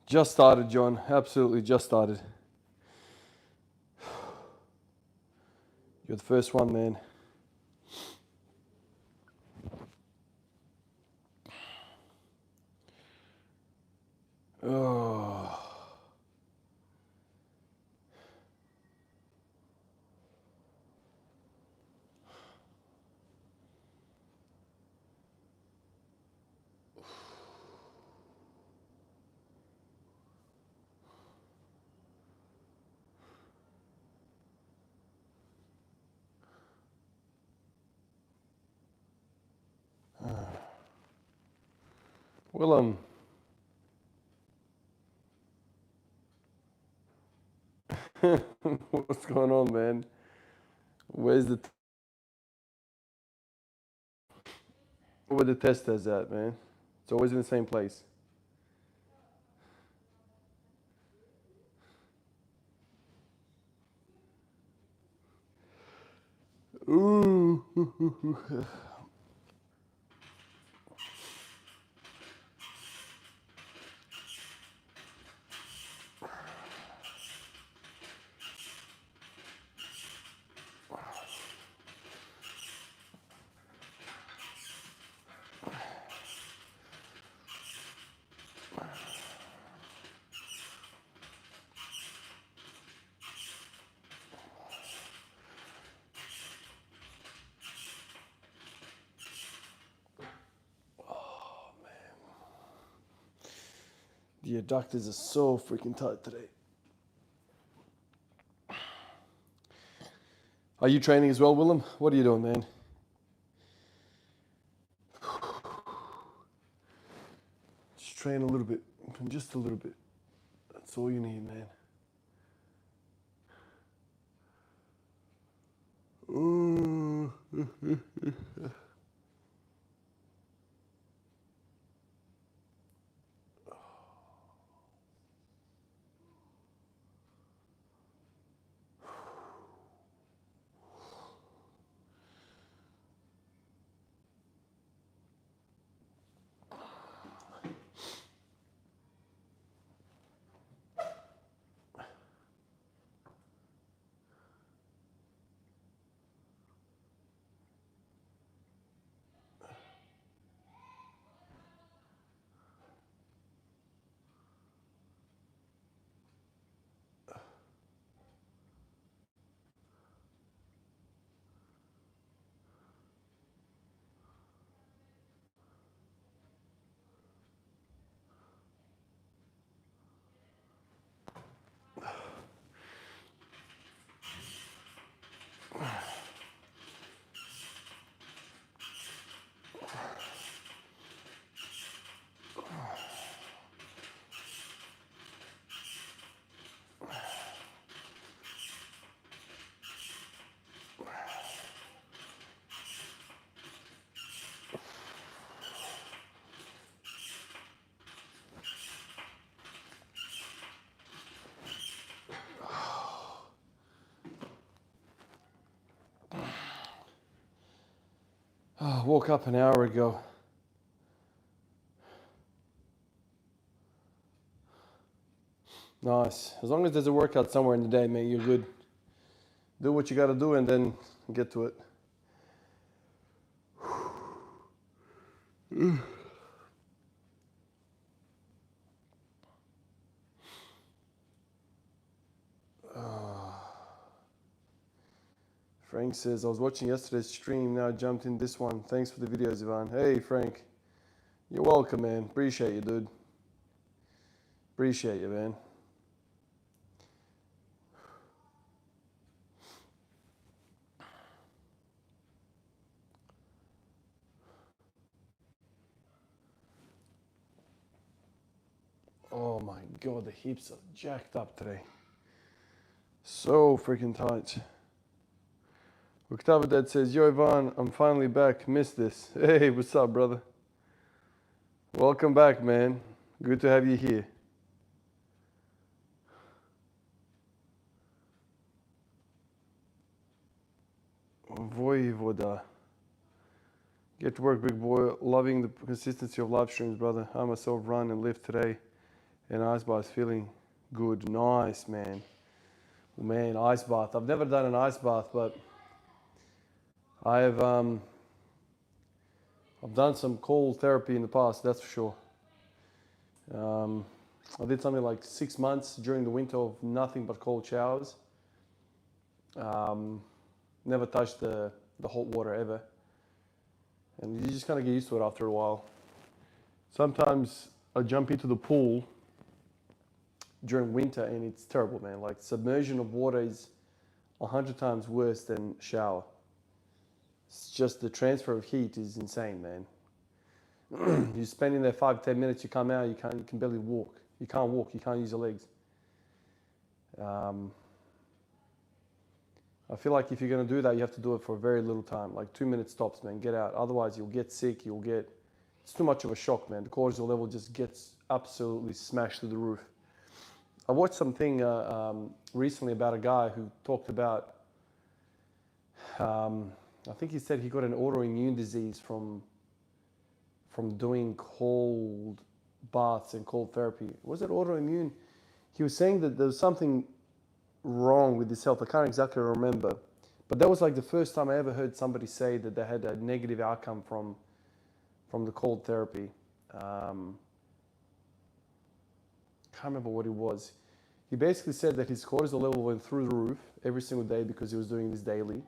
Just started, John. Absolutely just started. You're the first one, man. Oh. Willem. What's going on, man? Where's where the testers at, man? It's always in the same place. Ooh. The adductors are so freaking tight today. Are you training as well, Willem? What are you doing, man? Just train a little bit. Just a little bit. That's all you need, man. Ooh. Oh, woke up an hour ago. Nice. As long as there's a workout somewhere in the day, mate, you're good. Do what you got to do and then get to it. Frank says, I was watching yesterday's stream, now I jumped in this one. Thanks for the videos, Ivan. Hey, Frank. You're welcome, man. Appreciate you, dude. Appreciate you, man. Oh my God, the hips are jacked up today. So freaking tight. Octavo Dad says, Yo, Ivan, I'm finally back. Missed this. Hey, what's up, brother? Welcome back, man. Good to have you here. Voivoda. Get to work, big boy. Loving the consistency of live streams, brother. I myself run and lift today And ice bath feeling good. Nice, man. Man, ice bath. I've never done an ice bath, but I've done some cold therapy in the past, that's for sure. I did something like 6 months during the winter of nothing but cold showers. Never touched the hot water ever. And you just kind of get used to it after a while. Sometimes I jump into the pool during winter and it's terrible, man. Like submersion of water is 100 times worse than shower. It's just the transfer of heat is insane, man. You spend in there 5-10 minutes, you come out, you can barely walk. You can't walk, you can't use your legs. I feel like if you're going to do that, you have to do it for very little time, like 2 minutes tops, man. Get out. Otherwise, you'll get sick. It's too much of a shock, man. The cortisol level just gets absolutely smashed through the roof. I watched something recently about a guy who talked about, I think he said he got an autoimmune disease from doing cold baths and cold therapy. Was it autoimmune? He was saying that there was something wrong with his health. I can't exactly remember, but that was like the first time I ever heard somebody say that they had a negative outcome from the cold therapy. Can't remember what it was. He basically said that his cortisol level went through the roof every single day because he was doing this daily,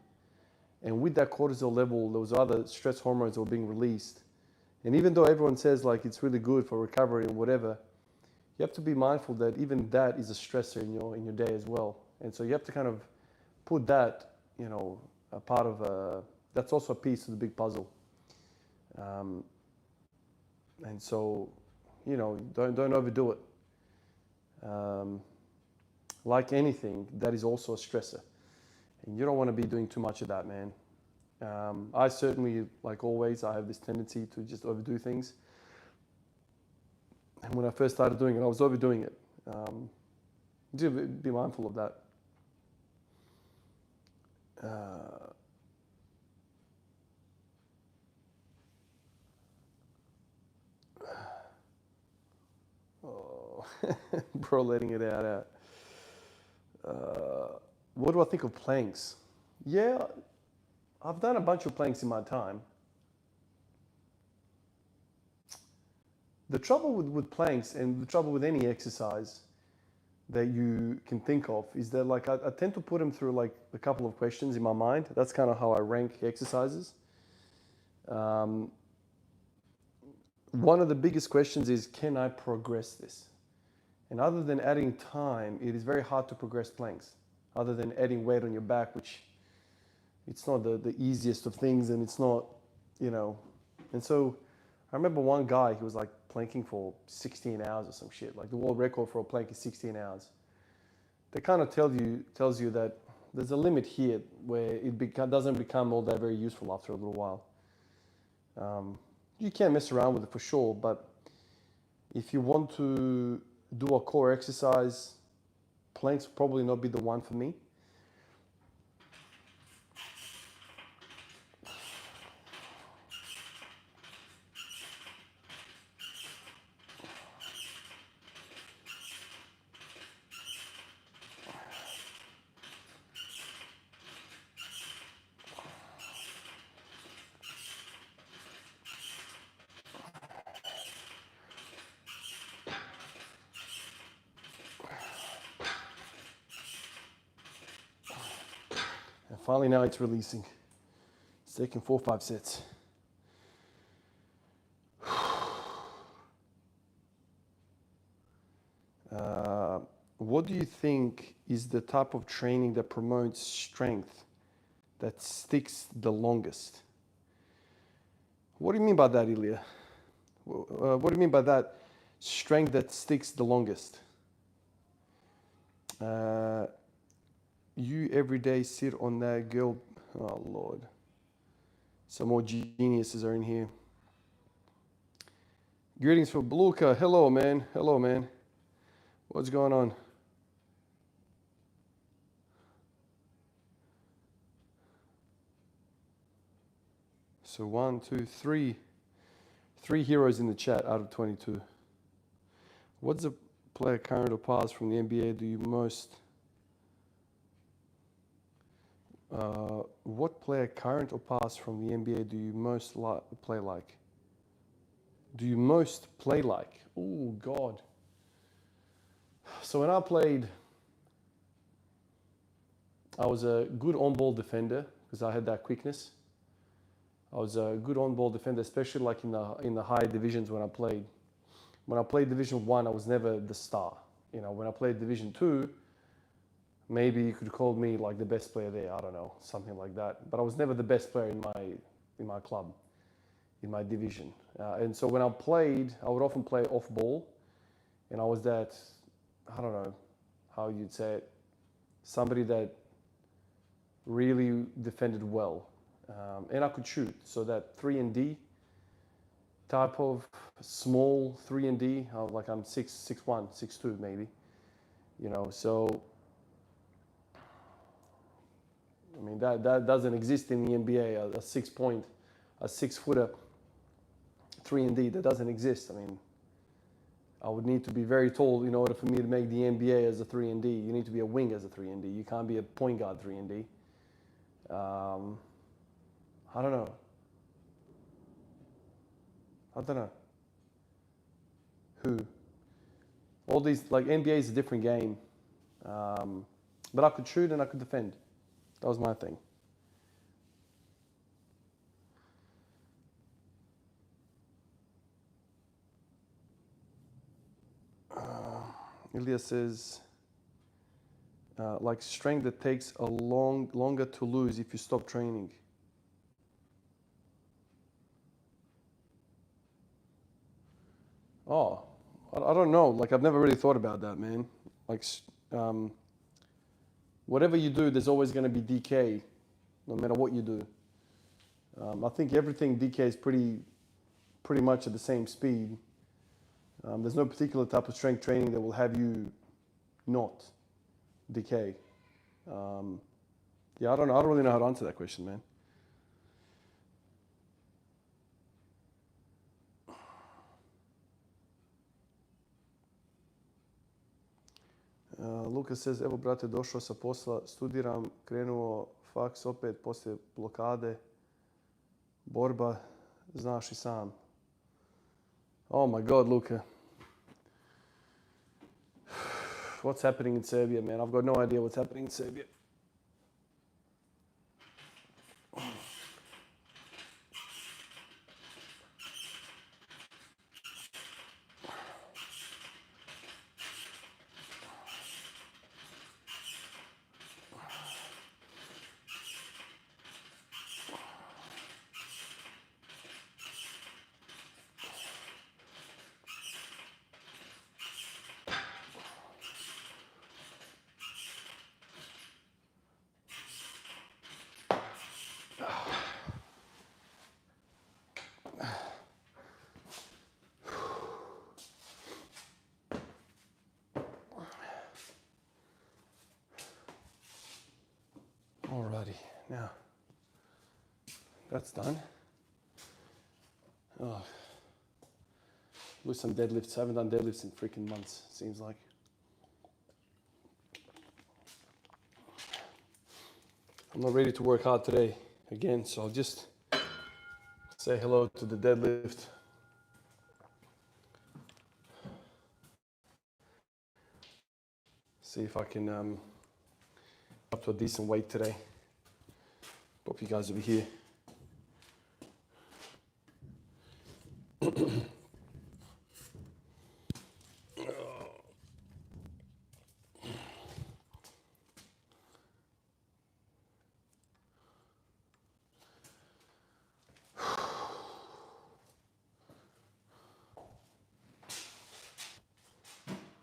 and with that cortisol level there was other stress hormones that were being released. And even though everyone says like it's really good for recovery and whatever, you have to be mindful that even that is a stressor in your day as well. And so you have to kind of put that, a part of that's also a piece of the big puzzle. And so, don't overdo it. Like anything, that is also a stressor. And you don't want to be doing too much of that, man. I certainly, like always, I have this tendency to just overdo things. And when I first started doing it, I was overdoing it. Do be mindful of that. Bro, letting it out. What do I think of planks? Yeah, I've done a bunch of planks in my time. The trouble with planks and the trouble with any exercise that you can think of is that like I tend to put them through like a couple of questions in my mind. That's kind of how I rank exercises. One of the biggest questions is, can I progress this? And other than adding time, it is very hard to progress planks. Other than adding weight on your back, which it's not the easiest of things, and it's not, And so I remember one guy, he was like planking for 16 hours or some shit. Like the world record for a plank is 16 hours. That kind of tells you that there's a limit here where it doesn't become all that very useful after a little while. You can mess around with it for sure, but if you want to do a core exercise, planks will probably not be the one for me. And finally now it's releasing. It's taking 4 or 5 sets. What do you think is the type of training that promotes strength that sticks the longest? What do you mean by that, Ilya? What do you mean by that, strength that sticks the longest? You every day sit on that girl. Oh, Lord. Some more geniuses are in here. Greetings from Bluka. Hello, man. Hello, man. What's going on? So 1, 2, 3. 3 heroes in the chat out of 22. What's the player current or past from the NBA do you most? What player current or past from the NBA do you most play like? Do you most play like? Oh God. So when I played, I was a good on-ball defender because I had that quickness. I was a good on-ball defender, especially like in the high divisions when I played. When I played Division 1, I was never the star. You know, when I played Division 2, maybe you could call me like the best player there. I don't know, something like that. But I was never the best player in my club, in my division. And so when I played, I would often play off ball, and I was that, I don't know how you'd say it, somebody that really defended well, and I could shoot. So that 3-and-D type of small 3-and-D, like I'm 6'1", 6'2", maybe, you know. So I mean that doesn't exist in the NBA. A 6-footer 3-and-D, that doesn't exist. I mean, I would need to be very tall in order for me to make the NBA as a 3-and-D. You need to be a wing as a 3-and-D. You can't be a point guard 3-and-D. I don't know. Who? All these, like, NBA is a different game. But I could shoot and I could defend. That was my thing. Ilya says, like strength that takes longer to lose if you stop training. Oh, I don't know. Like, I've never really thought about that, man. Like, whatever you do, there's always going to be decay, no matter what you do. I think everything decays pretty much at the same speed. There's no particular type of strength training that will have you not decay. Yeah, I don't really know how to answer that question, man. Lukas says, evo brate, došao sa posla, studiram, krenuo faks opet poslije blokade, borba, znaš I sam. Oh my God, Luka. What's happening in Serbia, man? I've got no idea what's happening in Serbia. Alrighty, now that's done. Oh, do some deadlifts. I haven't done deadlifts in freaking months, seems like. I'm not ready to work hard today again, so I'll just say hello to the deadlift. See if I can up to a decent weight today. Hope you guys will be here.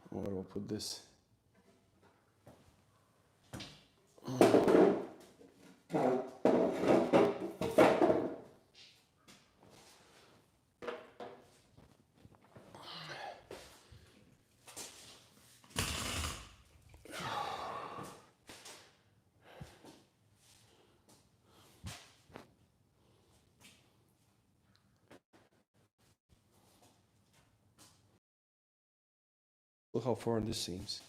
Where do I put this? Look how foreign this seems.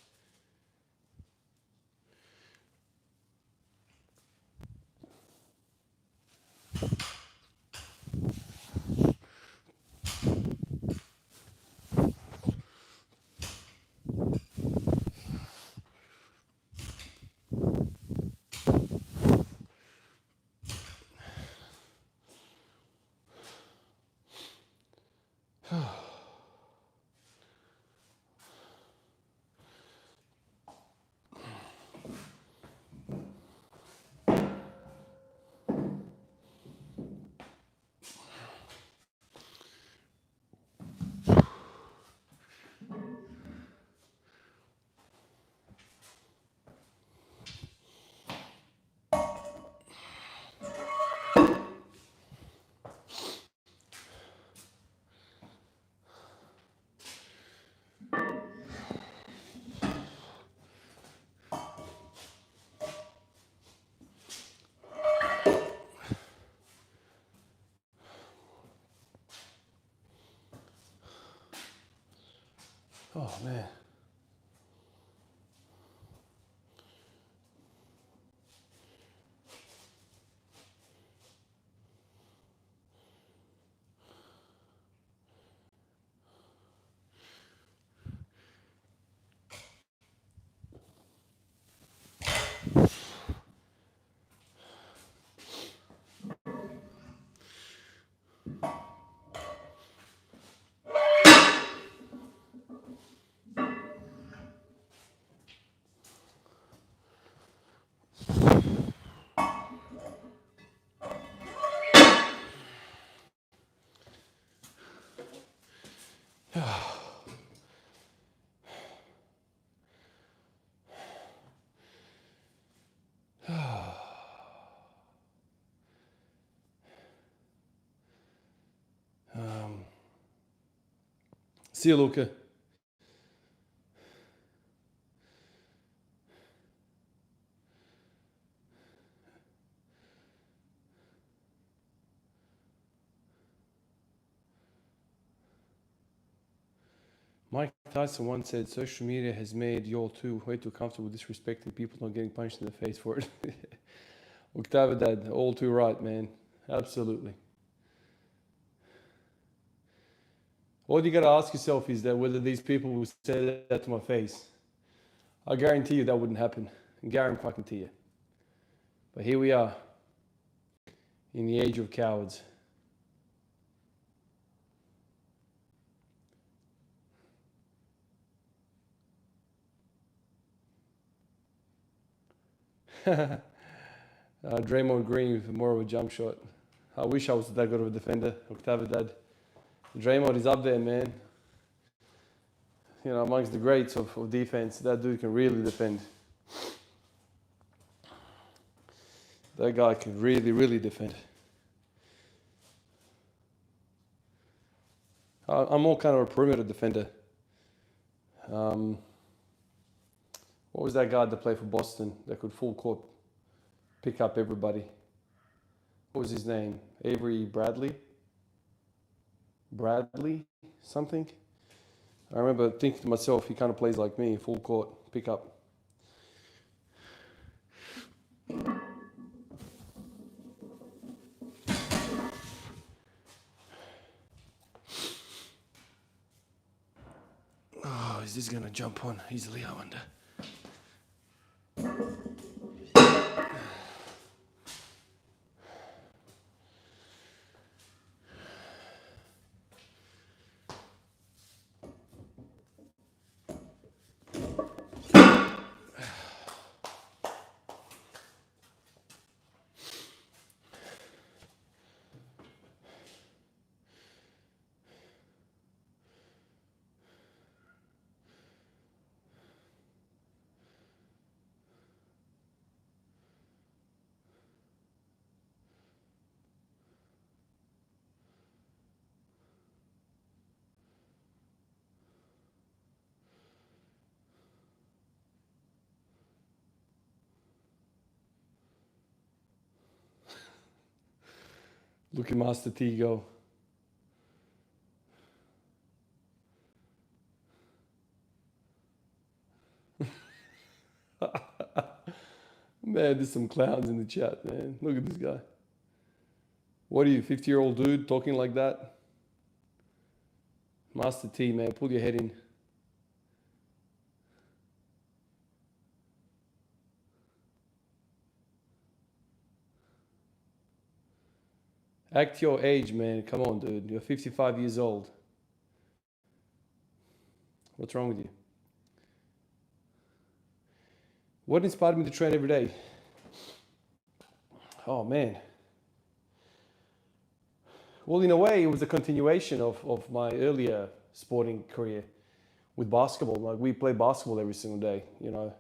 Oh man. See you, Luca. Mike Tyson once said, social media has made y'all too way too comfortable disrespecting people, not getting punched in the face for it. Octavia Dad, all too right, man. Absolutely. All you gotta ask yourself is that whether these people will say that to my face. I guarantee you that wouldn't happen. I guarantee you. But here we are, in the age of cowards. Draymond Green with more of a jump shot. I wish I was that good of a defender, Octavia Dad. Draymond is up there, man. You know, amongst the greats of defense, that dude can really defend. That guy can really, really defend. I'm more kind of a perimeter defender. What was that guy that played for Boston that could full court pick up everybody? What was his name? Avery Bradley? Bradley something? I remember thinking to myself, he kind of plays like me, full court, pick up. Oh, is this gonna jump on easily, I wonder? Look at Master T go. Man, there's some clowns in the chat, man. Look at this guy. What are you, 50-year-old dude talking like that? Master T, man, pull your head in. Act your age, man. Come on, dude. You're 55 years old. What's wrong with you? What inspired me to train every day? Oh, man. Well, in a way, it was a continuation of my earlier sporting career with basketball. Like, we played basketball every single day, you know.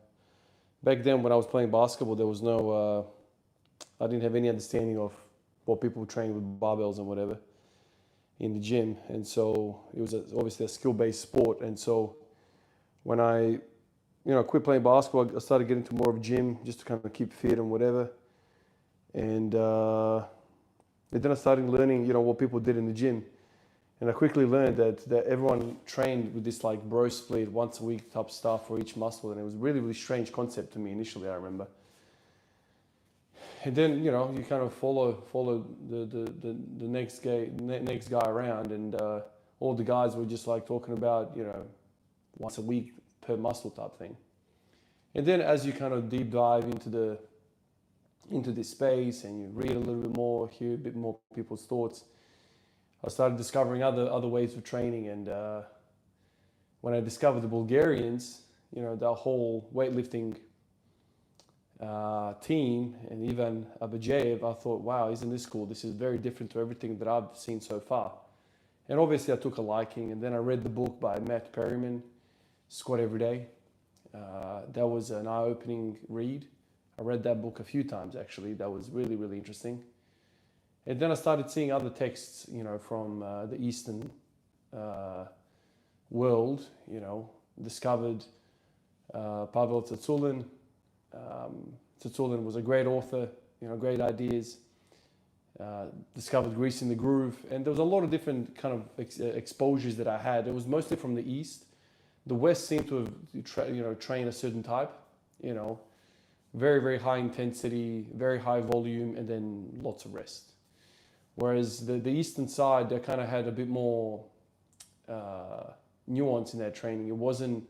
Back then, when I was playing basketball, there was no, I didn't have any understanding of what people train with barbells and whatever in the gym. And so it was obviously a skill-based sport. And so when I, quit playing basketball, I started getting to more of a gym just to kind of keep fit and whatever. And then I started learning, what people did in the gym. And I quickly learned that everyone trained with this like bro split once a week type stuff for each muscle. And it was a really, really strange concept to me initially, I remember. And then, you kind of follow the next guy around, and all the guys were just like talking about, once a week per muscle type thing. And then as you kind of deep dive into this space and you read a little bit more, hear a bit more people's thoughts, I started discovering other ways of training. And when I discovered the Bulgarians, their whole weightlifting team, and even Abajev, I thought, wow, isn't this cool? This is very different to everything that I've seen so far. And obviously I took a liking, and then I read the book by Matt Perryman, Squat Every Day. That was an eye-opening read. I read that book a few times, actually. That was really, really interesting. And then I started seeing other texts, from the Eastern world, discovered Pavel Tsatsouline. Tsatsouline was a great author, great ideas. Discovered Grease in the Groove, and there was a lot of different kind of exposures that I had. It was mostly from the East. The West seemed to have trained a certain type, very, very high intensity, very high volume, and then lots of rest. Whereas the Eastern side, they kind of had a bit more nuance in their training. It wasn't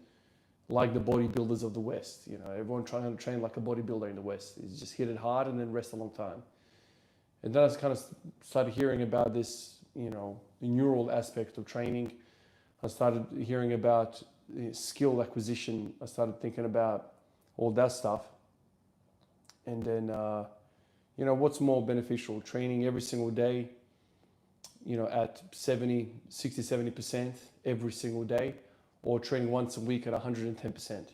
like the bodybuilders of the West. Everyone trying to train like a bodybuilder in the West. Is just hit it hard and then rest a long time. And then I kind of started hearing about this, neural aspect of training. I started hearing about skill acquisition. I started thinking about all that stuff. And then, what's more beneficial? Training every single day, at 70% every single day, or training once a week at 110%. And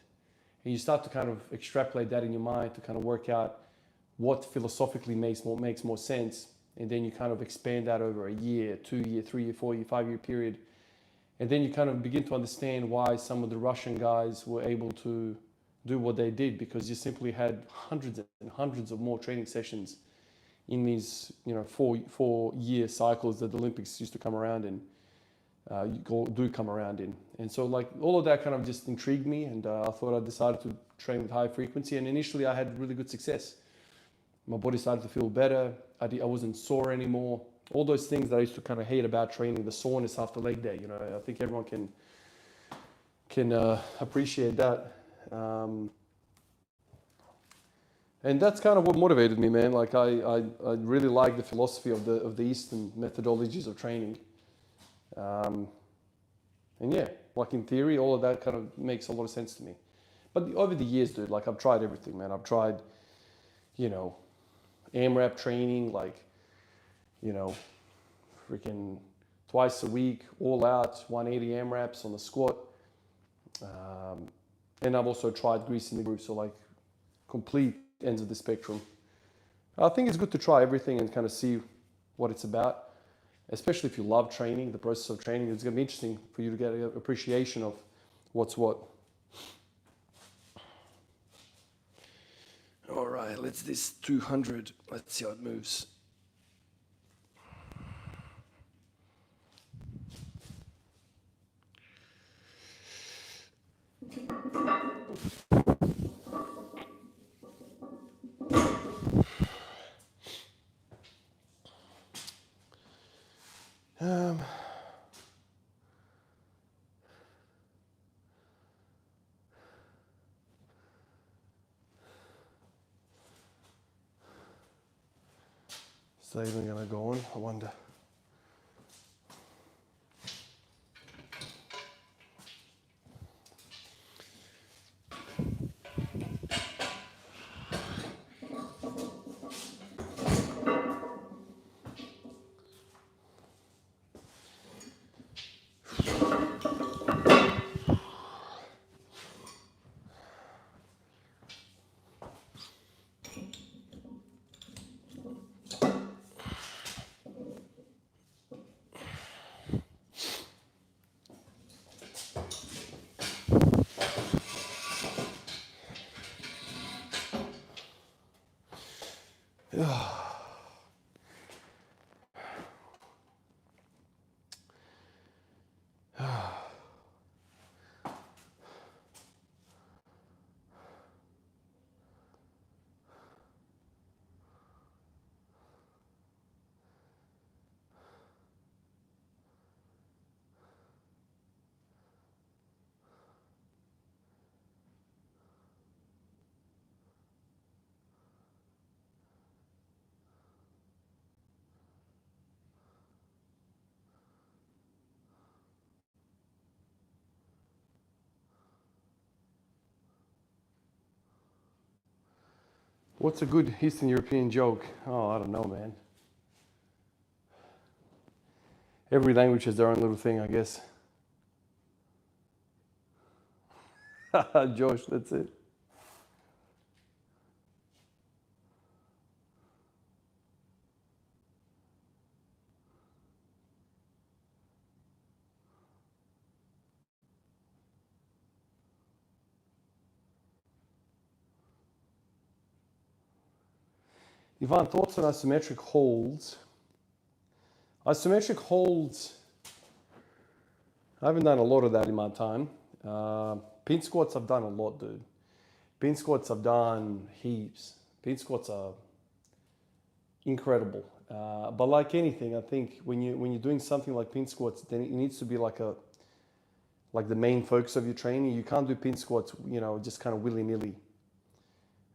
you start to kind of extrapolate that in your mind to kind of work out what philosophically makes more sense. And then you kind of expand that over a year, 2 year, 3 year, 4 year, 5 year period. And then you kind of begin to understand why some of the Russian guys were able to do what they did, because you simply had hundreds and hundreds of more training sessions in these, 4 year cycles that the Olympics used to come around in. Come around in. And so like all of that kind of just intrigued me, and I thought I decided to train with high frequency, and initially I had really good success. My body started to feel better. I wasn't sore anymore. All those things that I used to kind of hate about training, the soreness after leg day, I think everyone can appreciate that. And that's kind of what motivated me, man. Like I really like the philosophy of the Eastern methodologies of training. And yeah, like in theory, all of that kind of makes a lot of sense to me. But over the years, dude, like I've tried everything, man. I've tried, AMRAP training, like, freaking twice a week, all out, 180 AMRAPs on the squat. And I've also tried Grease in the Groove, so like complete ends of the spectrum. I think it's good to try everything and kind of see what it's about. Especially if you love training, the process of training, it's going to be interesting for you to get an appreciation of what's what. All right, let's this 200. Let's see how it moves. Um, is that even gonna go on? I wonder. What's a good Eastern European joke? Oh, I don't know, man. Every language has their own little thing, I guess. Josh, that's it. Ivan, thoughts on isometric holds? Isometric holds, I haven't done a lot of that in my time. Pin squats I've done a lot, dude. Pin squats I've done heaps. Pin squats are incredible. But like anything, I think when you're doing something like pin squats, then it needs to be like the main focus of your training. You can't do pin squats, just kind of willy-nilly.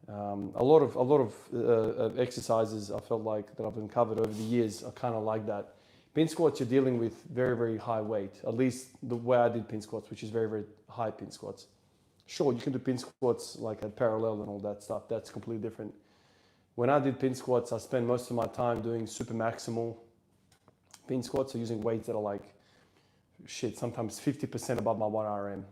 A lot of exercises I felt like that I've uncovered over the years are kind of like that. Pin squats, you're dealing with very, very high weight. At least the way I did pin squats, which is very, very high pin squats. Sure, you can do pin squats like at parallel and all that stuff. That's completely different. When I did pin squats, I spent most of my time doing super maximal pin squats, so using weights that are like, sometimes 50% above my 1RM,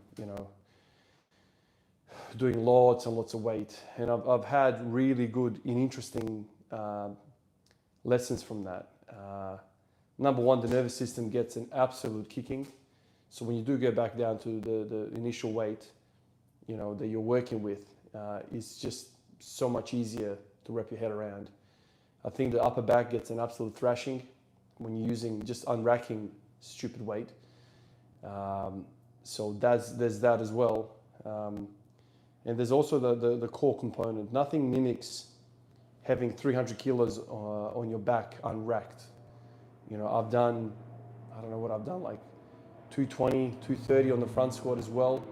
doing lots and lots of weight. And I've had really good and interesting lessons from that. Number one, the nervous system gets an absolute kicking. So when you do go back down to the initial weight, that you're working with, it's just so much easier to wrap your head around. I think the upper back gets an absolute thrashing when you're using just unracking stupid weight. So there's that as well. And there's also the core component. Nothing mimics having 300 kilos on your back unracked. I've done, I don't know what I've done, like 220, 230 on the front squat as well.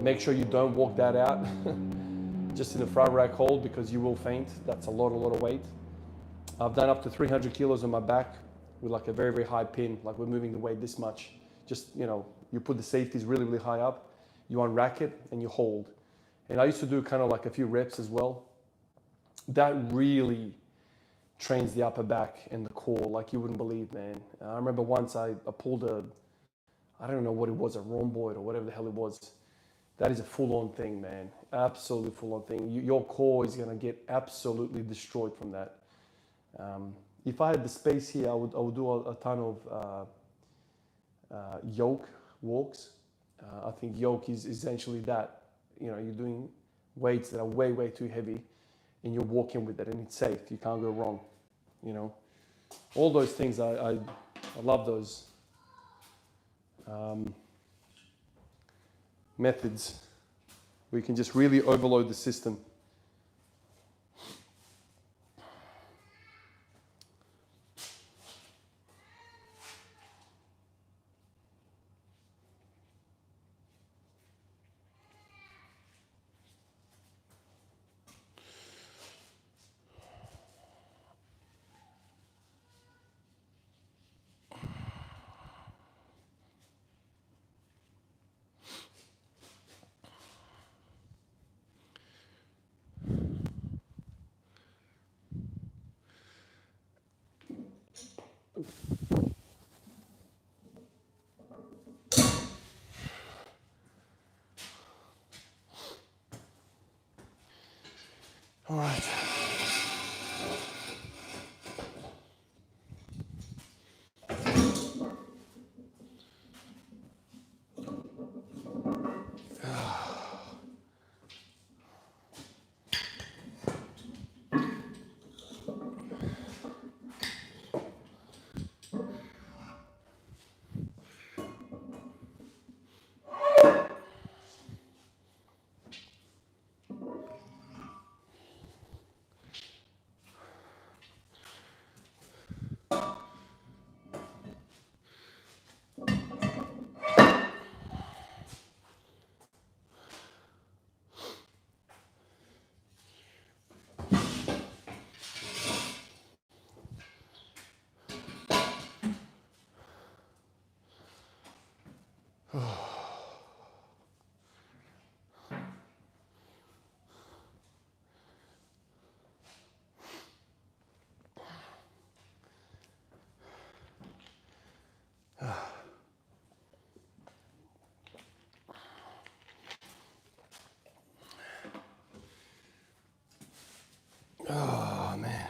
Make sure you don't walk that out just in the front rack hold because you will faint. That's a lot of weight. I've done up to 300 kilos on my back with like a very, very high pin, like we're moving the weight this much. Just, you put the safeties really, really high up, you unrack it and you hold. And I used to do kind of like a few reps as well. That really trains the upper back and the core like you wouldn't believe, man. I remember once I pulled I don't know what it was, a rhomboid or whatever the hell it was. That is a full-on thing, man. Absolutely full-on thing. Your core is gonna get absolutely destroyed from that. If I had the space here, I would do a ton of yoke walks. I think yoke is essentially that. You're doing weights that are way, way too heavy and you're walking with it and it's safe. You can't go wrong. All those things, I love those methods where you can just really overload the system. All right. Oh man.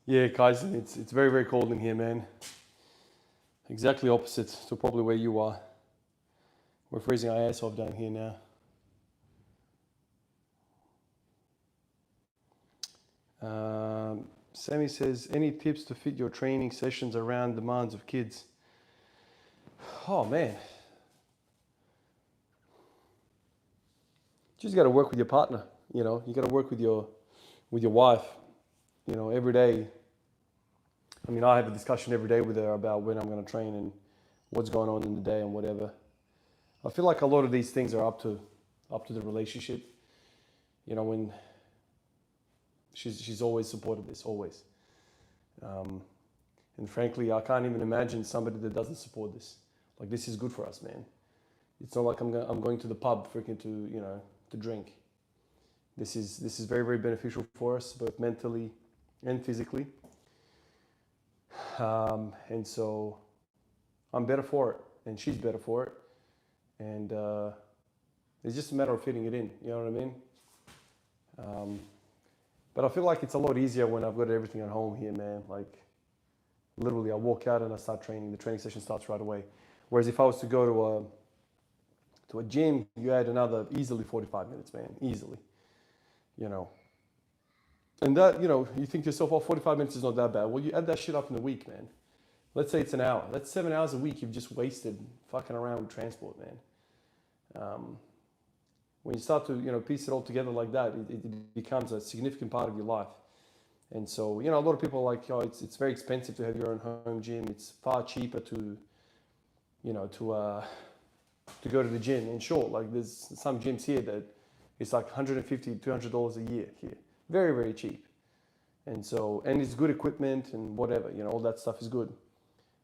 Yeah, guys, it's very, very cold in here, man. Exactly opposite to probably where you are. We're freezing our ass off down here now. Sammy says, any tips to fit your training sessions around demands of kids? Oh man, you just got to work with your partner. You know, you got to work with your wife. You know, every day. I mean, I have a discussion every day with her about when I'm going to train and what's going on in the day and whatever. I feel like a lot of these things are up to the relationship. You know, when she's always supported this, always. And frankly, I can't even imagine somebody that doesn't support this. Like, this is good for us, man. It's not like I'm going to the pub freaking to drink. This is very, very beneficial for us, both mentally and physically. And so I'm better for it, and she's better for it. And it's just a matter of fitting it in, you know what I mean? But I feel like it's a lot easier when I've got everything at home here, man. Like, literally, I walk out and I start training. The training session starts right away. Whereas if I was to go to a gym, you add another easily 45 minutes, man, easily, you know. And that, you know, you think to yourself, oh, 45 minutes is not that bad. Well, you add that shit up in a week, man. Let's say it's an hour. That's 7 hours a week you've just wasted fucking around with transport, man. When you start to, you know, piece it all together like that, it becomes a significant part of your life. And so, you know, a lot of people are like, oh, it's very expensive to have your own home gym. It's far cheaper to, you know, to go to the gym. And sure, like there's some gyms here that it's like $150, $200 a year here. Very, very cheap. And so, and it's good equipment and whatever, you know, all that stuff is good.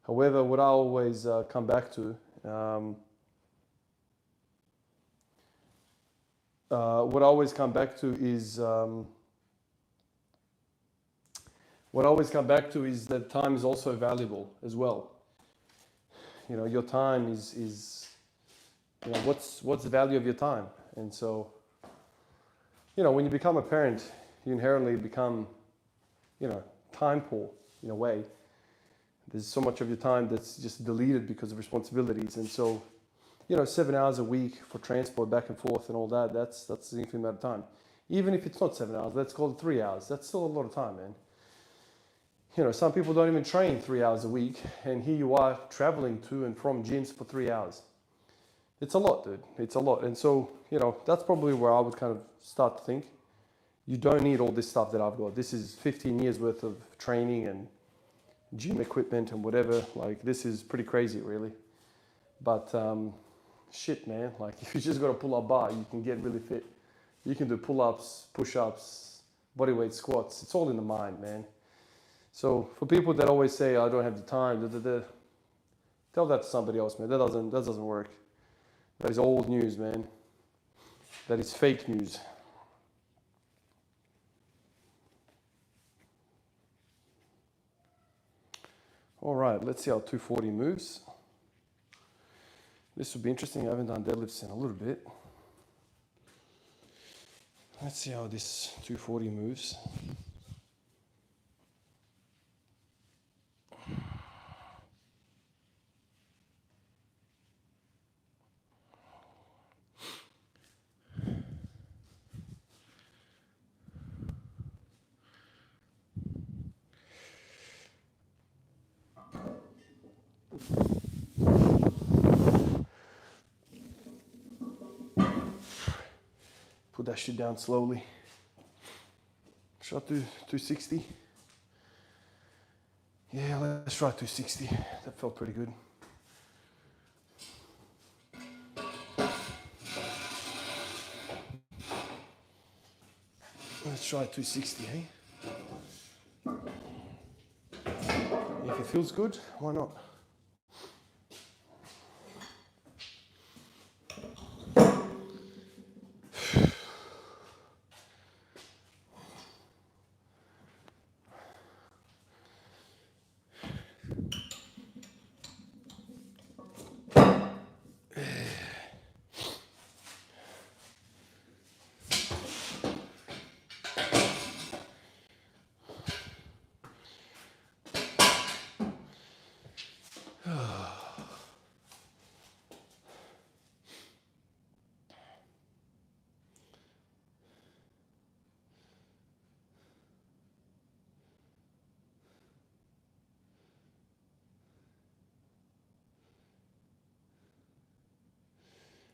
However, what I always come back to, what I always come back to is that time is also valuable as well. You know, your time is you know, what's the value of your time? And so, you know, when you become a parent, you inherently become, you know, time poor in a way. There's so much of your time that's just deleted because of responsibilities. And so, you know, 7 hours a week for transport back and forth and all that, that's a significant amount of time. Even if it's not 7 hours, let's call it 3 hours. That's still a lot of time, man. You know, some people don't even train 3 hours a week, and here you are traveling to and from gyms for 3 hours. It's a lot, dude. It's a lot. And so, you know, that's probably where I would kind of start to think. You don't need all this stuff that I've got. This is 15 years worth of training and gym equipment and whatever. Like, this is pretty crazy, really. But shit, man, like, if you just got a pull-up bar, you can get really fit. You can do pull-ups, push-ups, bodyweight squats. It's all in the mind, man. So for people that always say, I don't have the time, tell that to somebody else, man. That doesn't work. That is old news, man. That is fake news. All right, let's see how 240 moves. This would be interesting. I haven't done deadlifts in a little bit. Let's see how this 240 moves. Put that shit down slowly. Shot to 260. Yeah, let's try 260. That felt pretty good. Let's try 260, hey? If it feels good, why not?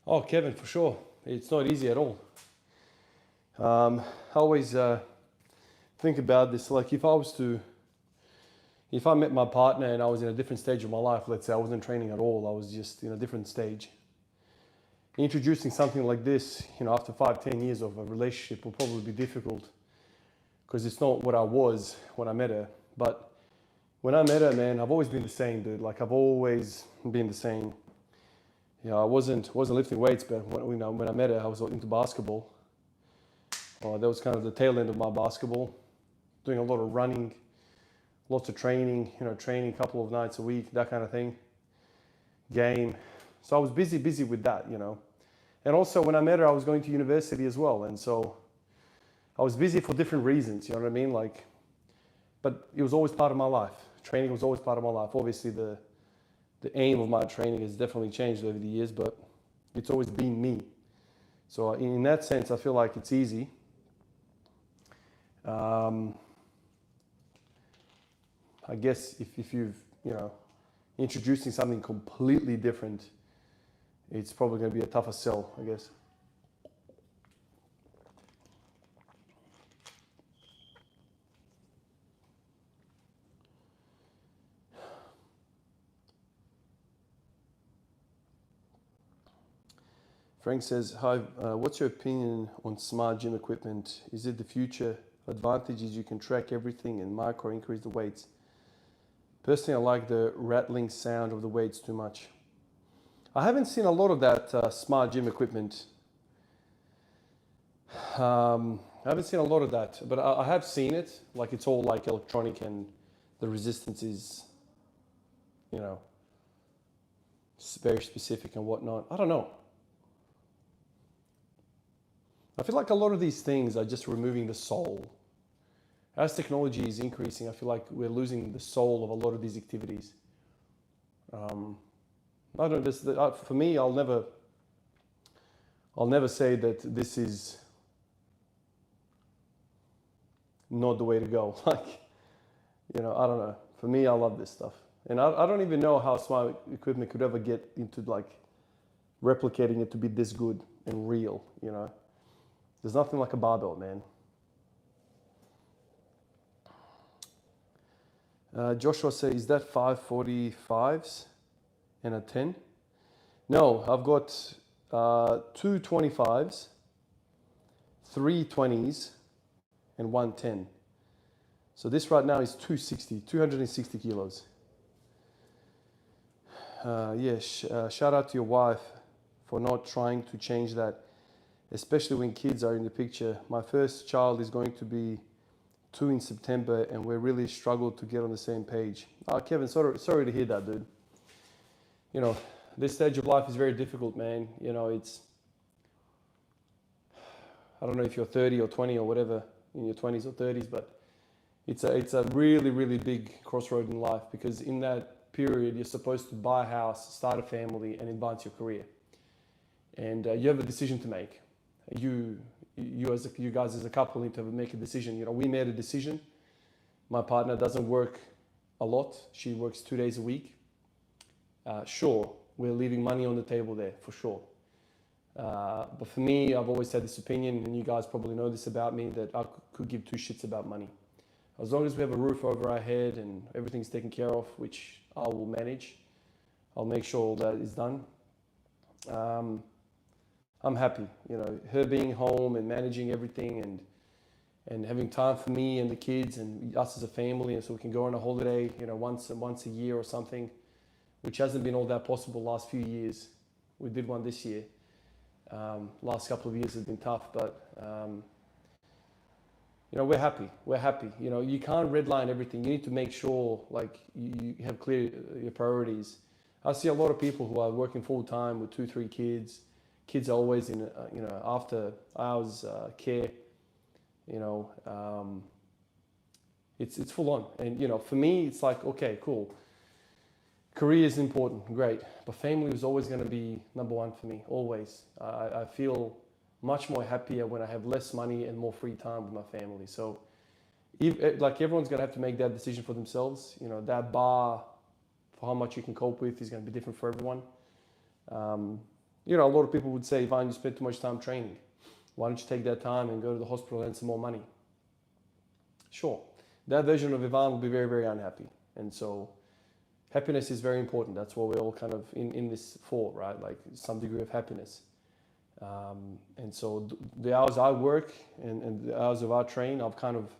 Oh, Kevin, for sure. It's not easy at all. I always think about this, like if I met my partner and I was in a different stage of my life, let's say I wasn't training at all, I was just in a different stage. Introducing something like this, after 5-10 years of a relationship will probably be difficult because it's not what I was when I met her. But when I met her, man, I've always been the same, dude. Like, I've always been the same. I wasn't lifting weights, but when I met her, I was into basketball. That was kind of the tail end of my basketball. Doing a lot of running, lots of training, training a couple of nights a week, that kind of thing. Game. So I was busy with that, And also when I met her, I was going to university as well. And so I was busy for different reasons, you know what I mean? Like, but it was always part of my life. Training was always part of my life. Obviously the aim of my training has definitely changed over the years, but it's always been me. So in that sense, I feel like it's easy. I guess if you've, introducing something completely different, it's probably going to be a tougher sell, I guess. Frank says, hi, what's your opinion on smart gym equipment? Is it the future? Advantages, you can track everything and micro increase the weights. Personally, I like the rattling sound of the weights too much. I haven't seen a lot of that smart gym equipment. I haven't seen a lot of that, but I have seen it. Like, it's all like electronic and the resistance is, very specific and whatnot. I don't know. I feel like a lot of these things are just removing the soul. As technology is increasing, I feel like we're losing the soul of a lot of these activities. I don't know, for me, I'll never say that this is not the way to go. Like, I don't know. For me, I love this stuff. And I don't even know how smart equipment could ever get into like replicating it to be this good and real, There's nothing like a barbell, man. Joshua says, is that 545s and a 10? No, I've got two 25s, three 20s, and one 10. So this right now is 260 kilos. Shout out to your wife for not trying to change that, especially when kids are in the picture. My first child is going to be 2 in September, and we really struggled to get on the same page. Oh, Kevin, sorry to hear that, dude. You know, this stage of life is very difficult, man. You know, I don't know if you're 30 or 20 or whatever, in your 20s or 30s, but it's a really, really big crossroad in life, because in that period, you're supposed to buy a house, start a family, and advance your career. And you have a decision to make. You guys as a couple need to make a decision. You know, we made a decision. My partner doesn't work a lot. She works 2 days a week. Sure, we're leaving money on the table there, for sure. But for me, I've always had this opinion, and you guys probably know this about me, that I could give two shits about money. As long as we have a roof over our head and everything's taken care of, which I will manage, I'll make sure all that is done. I'm happy, you know, her being home and managing everything and having time for me and the kids and us as a family, and so we can go on a holiday, you know, once a year or something, which hasn't been all that possible last few years. We did one this year. Last couple of years has been tough, but you know, we're happy. You know, you can't redline everything. You need to make sure, like, you have clear your priorities. I see a lot of people who are working full time with 2-3 kids. Kids are always in, you know, after hours care. You know, it's full on. And you know, for me, it's like, okay, cool. Career is important, great, but family is always going to be number one for me. Always. I feel much more happier when I have less money and more free time with my family. So, like, everyone's going to have to make that decision for themselves. You know, that bar for how much you can cope with is going to be different for everyone. You know, a lot of people would say, Ivan, you spend too much time training. Why don't you take that time and go to the hospital and earn some more money? Sure. That version of Ivan will be very, very unhappy. And so happiness is very important. That's what we're all kind of in this for, right? Like, some degree of happiness. And so the hours I work and the hours of our train, I've kind of,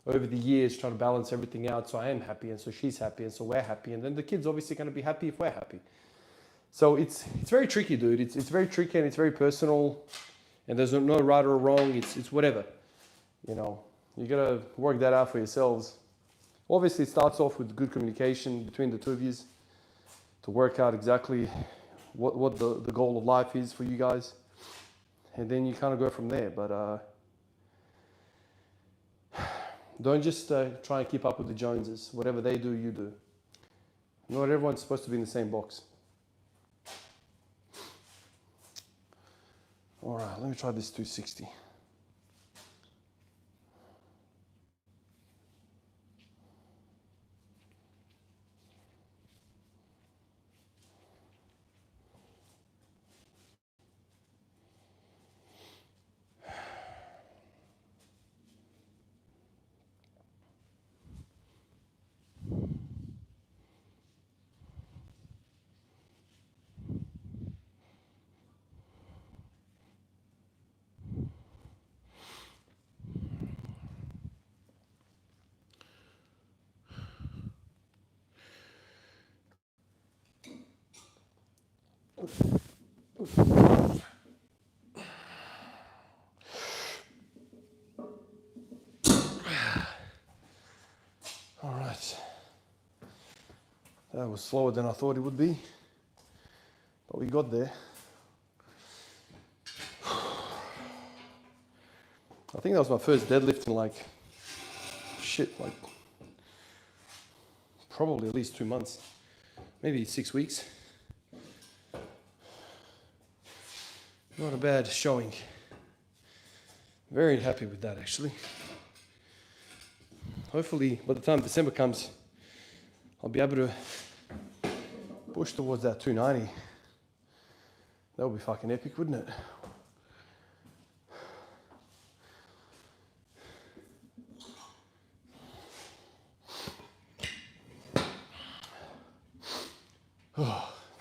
over the years, trying to balance everything out so I am happy, and so she's happy, and so we're happy. And then the kids obviously going to be happy if we're happy. So it's very tricky, dude. It's very tricky, and it's very personal, and there's no right or wrong. It's whatever. You know, you got to work that out for yourselves. Obviously, it starts off with good communication between the two of you to work out exactly what the goal of life is for you guys. And then you kind of go from there. But don't just try and keep up with the Joneses. Whatever they do, you do. Not everyone's supposed to be in the same box. All right, let me try this 260. All right. That was slower than I thought it would be, but we got there. I think that was my first deadlift in like probably at least 2 months, maybe 6 weeks. Not a bad showing. Very happy with that, actually. Hopefully, by the time December comes, I'll be able to push towards that 290. That would be fucking epic, wouldn't it?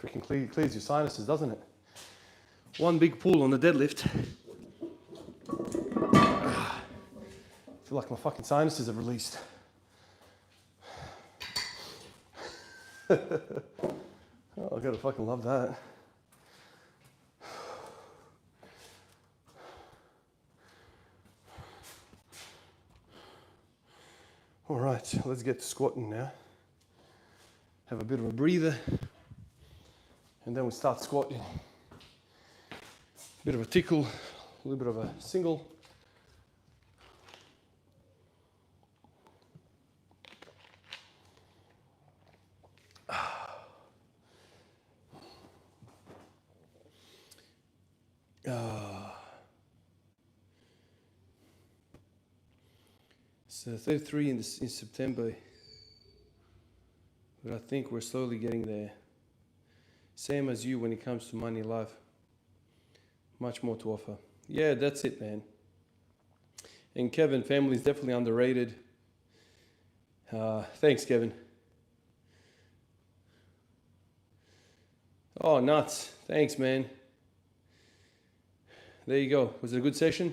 freaking clears your sinuses, doesn't it? One big pull on the deadlift. I feel like my fucking sinuses have released. Oh, I gotta fucking love that. All right, let's get to squatting now. Have a bit of a breather, and then we start squatting. Bit of a tickle, a little bit of a single. So 33 in September, but I think we're slowly getting there. Same as you when it comes to money life. Much more to offer. Yeah, that's it, man. And Kevin, family is definitely underrated. Thanks, Kevin. Oh, nuts. Thanks, man. There you go. Was it a good session?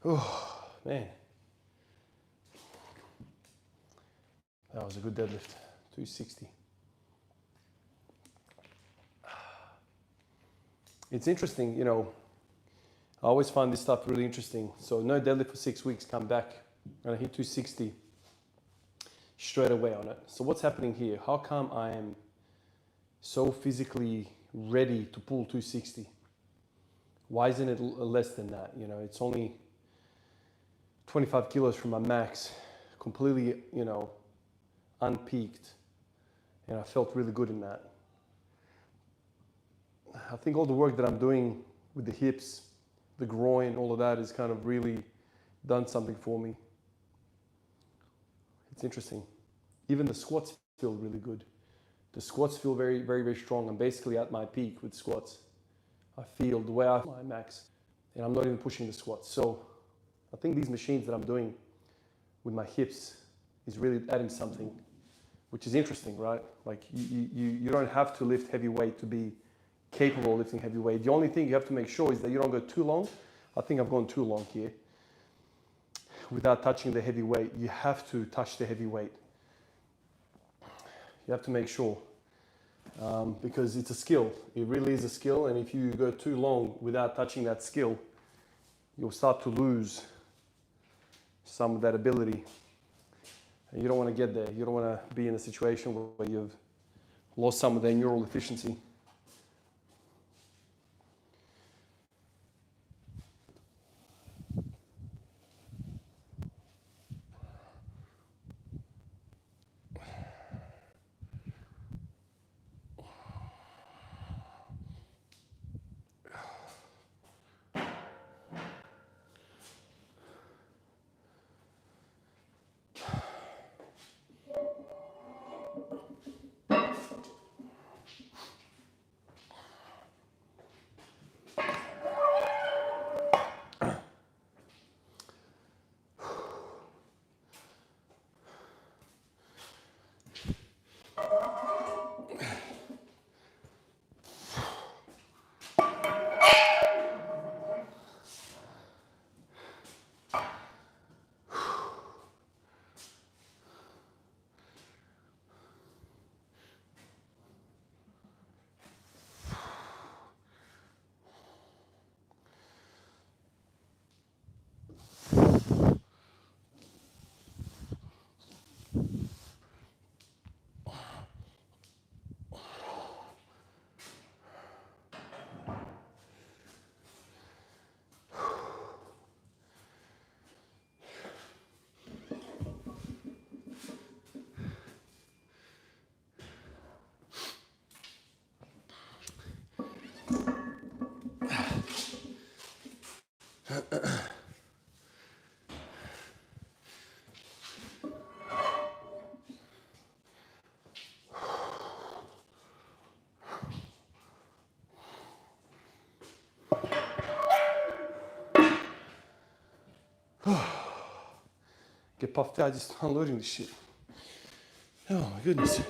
Oh, man. That was a good deadlift. 260. It's interesting, you know, I always find this stuff really interesting. So no deadlift for 6 weeks, come back and I hit 260 straight away on it. So what's happening here? How come I am so physically ready to pull 260? Why isn't it less than that? You know, it's only 25 kilos from my max, completely, you know, unpeaked. And I felt really good in that. I think all the work that I'm doing with the hips, the groin, all of that is kind of really done something for me. It's interesting. Even the squats feel really good. The squats feel very, very, very strong. I'm basically at my peak with squats. I feel the way I my max, and I'm not even pushing the squats. So I think these machines that I'm doing with my hips is really adding something, which is interesting, right? Like you don't have to lift heavy weight to be capable of lifting heavy weight. The only thing you have to make sure is that you don't go too long. I think I've gone too long here. Without touching the heavy weight, you have to touch the heavy weight. You have to make sure, because it's a skill. It really is a skill, and if you go too long without touching that skill, you'll start to lose some of that ability. And you don't want to get there. You don't want to be in a situation where you've lost some of their neural efficiency. Get puffed out just unloading this shit. Oh my goodness.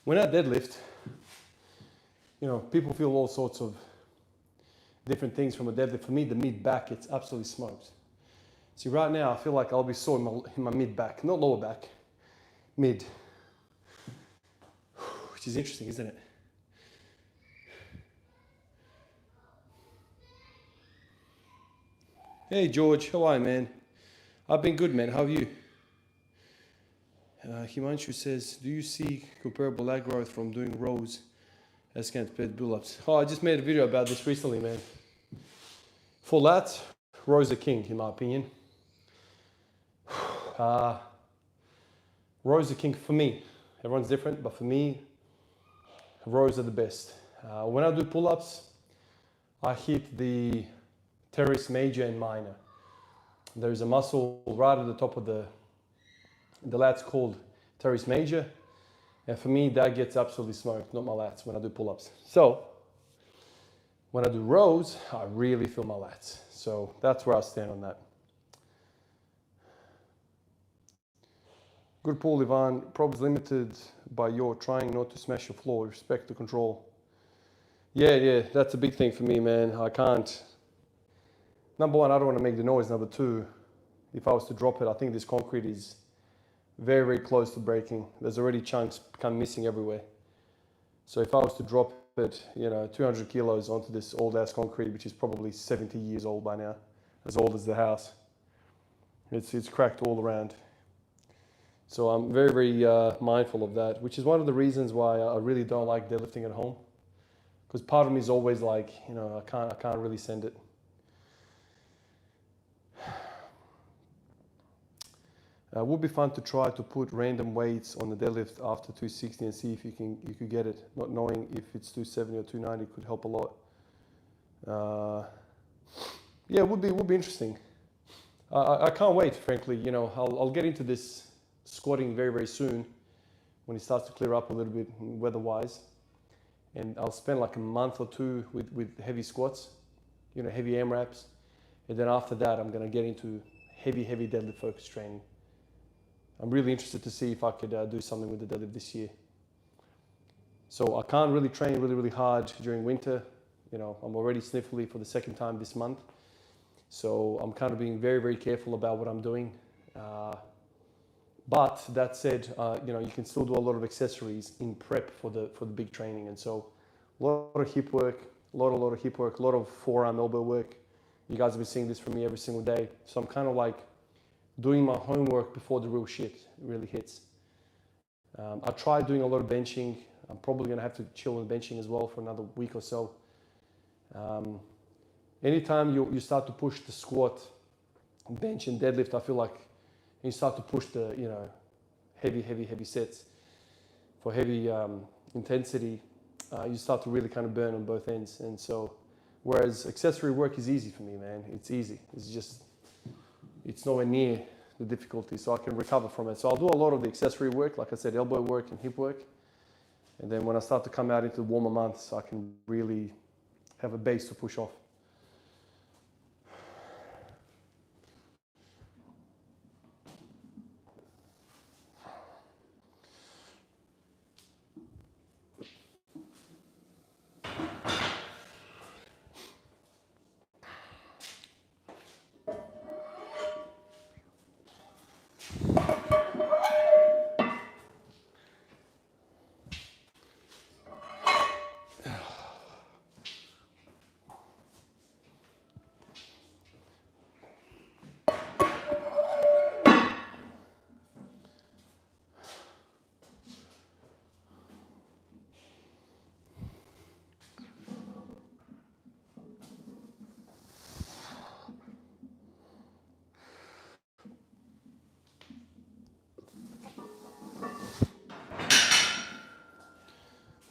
When I deadlift, you know, people feel all sorts of different things from a deadlift. For me, the mid back gets absolutely smoked. See, right now, I feel like I'll be sore in my mid back, not lower back, mid, which is interesting, isn't it? Hey, George, how are you, man? I've been good, man. How are you? Himanshu says, do you see comparable lag growth from doing rows as compared to pull-ups? Oh, I just made a video about this recently, man. For lats, rows are king, in my opinion. Rows are king for me. Everyone's different, but for me, rows are the best. When I do pull-ups, I hit the teres major and minor. There's a muscle right at the top of the lats called teres major. And for me, that gets absolutely smoked, not my lats, when I do pull-ups. So, when I do rows, I really feel my lats. So that's where I stand on that. Good pull, Ivan. Probs limited by your trying not to smash your floor. Respect the control. Yeah, that's a big thing for me, man. I can't. Number one, I don't want to make the noise. Number two, if I was to drop it, I think this concrete is very, very close to breaking. There's already chunks come missing everywhere. So if I was to drop it, you know, 200 kilos onto this old ass concrete, which is probably 70 years old by now, as old as the house, it's cracked all around. So I'm very, very mindful of that, which is one of the reasons why I really don't like deadlifting at home. Because part of me is always like, you know, I can't really send it. Would be fun to try to put random weights on the deadlift after 260 and see if you could get it. Not knowing if it's 270 or 290 could help a lot. Yeah, it would be interesting. I can't wait, frankly. You know, I'll get into this squatting very, very soon when it starts to clear up a little bit weather-wise. And I'll spend like a month or two with heavy squats, you know, heavy AMRAPs. And then after that, I'm going to get into heavy deadlift focus training. I'm really interested to see if I could do something with the deadlift this year. So I can't really train really hard during winter. You know, I'm already sniffly for the second time this month. So I'm kind of being very, very careful about what I'm doing. But that said, you know, you can still do a lot of accessories in prep for the big training. And so a lot of hip work, a lot of hip work, a lot of forearm elbow work. You guys have been seeing this from me every single day. So I'm kind of like doing my homework before the real shit really hits. I tried doing a lot of benching. I'm probably going to have to chill on benching as well for another week or so. Anytime you start to push the squat, bench and deadlift, I feel like you start to push the, you know, heavy sets for heavy intensity, you start to really kind of burn on both ends. And so, whereas accessory work is easy for me, man. It's easy. It's just, it's nowhere near the difficulty, so I can recover from it. So I'll do a lot of the accessory work, like I said, elbow work and hip work. And then when I start to come out into the warmer months, I can really have a base to push off.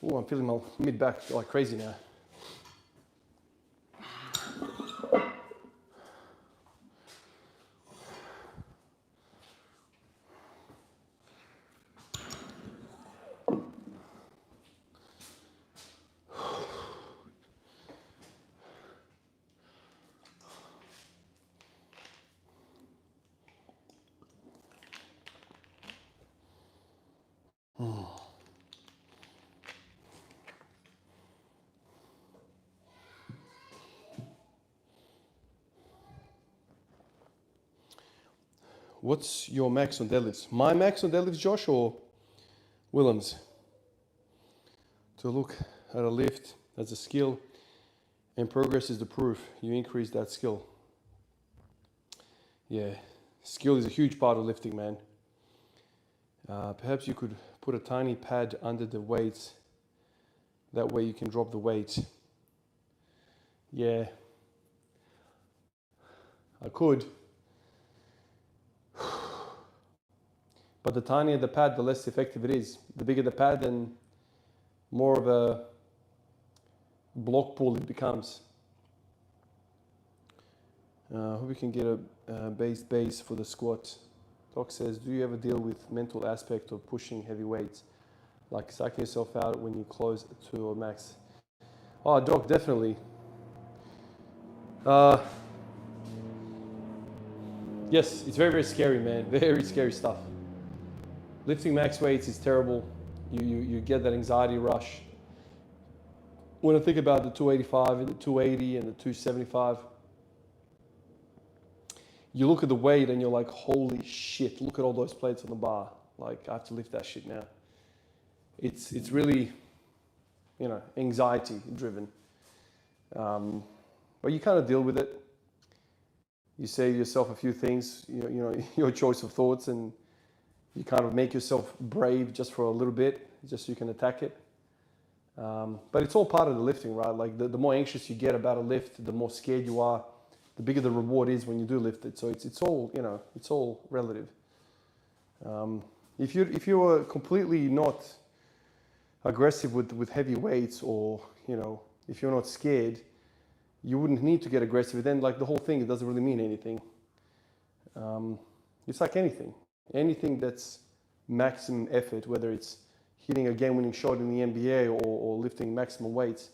Oh, I'm feeling my mid back like crazy now. What's your max on deadlifts? My max on deadlifts, Josh, or Willem's? To look at a lift as a skill, and progress is the proof. You increase that skill. Yeah, skill is a huge part of lifting, man. Perhaps you could put a tiny pad under the weights. That way you can drop the weight. Yeah, I could. But the tinier the pad, the less effective it is. The bigger the pad, then more of a block pull it becomes. Hope we can get a base for the squat. Doc says, do you ever deal with mental aspect of pushing heavy weights? Like psyching yourself out when you close to a max? Oh, Doc, definitely. Yes, it's very, very scary, man. Very scary stuff. Lifting max weights is terrible. You get that anxiety rush. When I think about the 285 and the 280 and the 275, you look at the weight and you're like, holy shit, look at all those plates on the bar. Like, I have to lift that shit now. It's really, anxiety driven. But you kind of deal with it. You say to yourself a few things, your choice of thoughts, and you kind of make yourself brave just for a little bit, just so you can attack it. But it's all part of the lifting, right? Like the more anxious you get about a lift, the more scared you are, the bigger the reward is when you do lift it. So it's all, it's all relative. If you were completely not aggressive with heavy weights, or if you're not scared, you wouldn't need to get aggressive. Then like the whole thing, it doesn't really mean anything. It's like anything that's maximum effort, whether it's hitting a game-winning shot in the NBA or lifting maximum weights,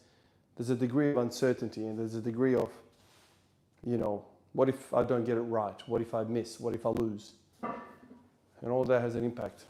there's a degree of uncertainty, and there's a degree of, what if I don't get it right? What if I miss? What if I lose? And all that has an impact.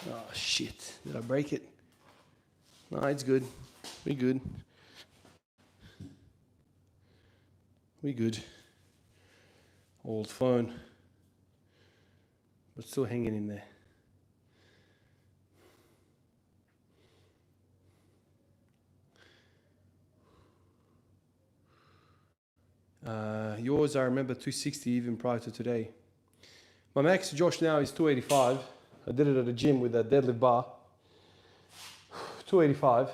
Oh shit, did I break it? No, it's good. We good. We good. Old phone, but still hanging in there. Yours, I remember 260 even prior to today. My max, Josh, now is 285. I did it at a gym with a deadlift bar. 285.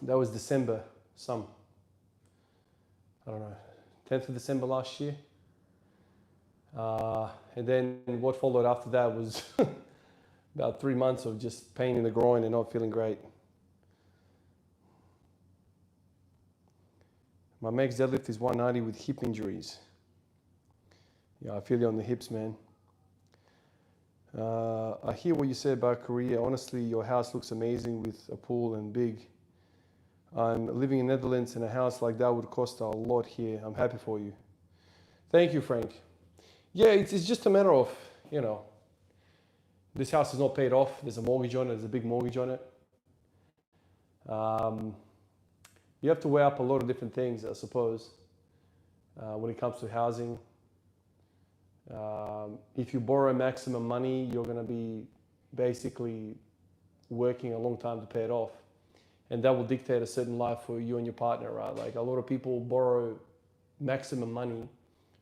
That was December, I don't know, 10th of December last year. And then what followed after that was about 3 months of just pain in the groin and not feeling great. My max deadlift is 190 with hip injuries. Yeah, I feel you on the hips, man. I hear what you say about Korea. Honestly, your house looks amazing with a pool and big. I'm living in Netherlands, and a house like that would cost a lot here. I'm happy for you. Thank you, Frank. Yeah, it's just a matter of, this house is not paid off. There's a mortgage on it. There's a big mortgage on it. You have to weigh up a lot of different things, I suppose, when it comes to housing. If you borrow maximum money, you're going to be basically working a long time to pay it off. And that will dictate a certain life for you and your partner, right? Like a lot of people borrow maximum money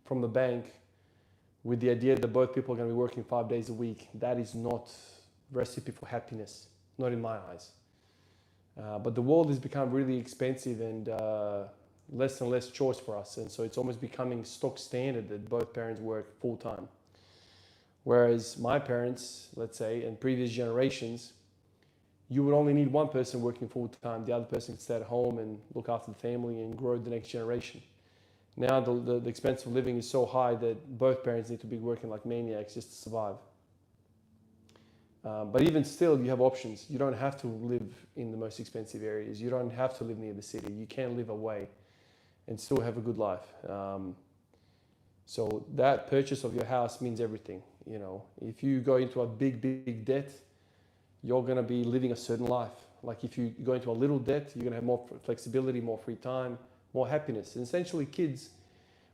from the bank with the idea that both people are going to be working 5 days a week. That is not a recipe for happiness, not in my eyes. But the world has become really expensive and less choice for us. And so it's almost becoming stock standard that both parents work full time. Whereas my parents, let's say, and previous generations, you would only need one person working full time. The other person could stay at home and look after the family and grow the next generation. Now the expense of living is so high that both parents need to be working like maniacs just to survive. But even still, you have options. You don't have to live in the most expensive areas. You don't have to live near the city. You can live away and still have a good life. So that purchase of your house means everything. You know, if you go into a big debt, you're going to be living a certain life. Like if you go into a little debt, you're going to have more flexibility, more free time, more happiness. And essentially kids,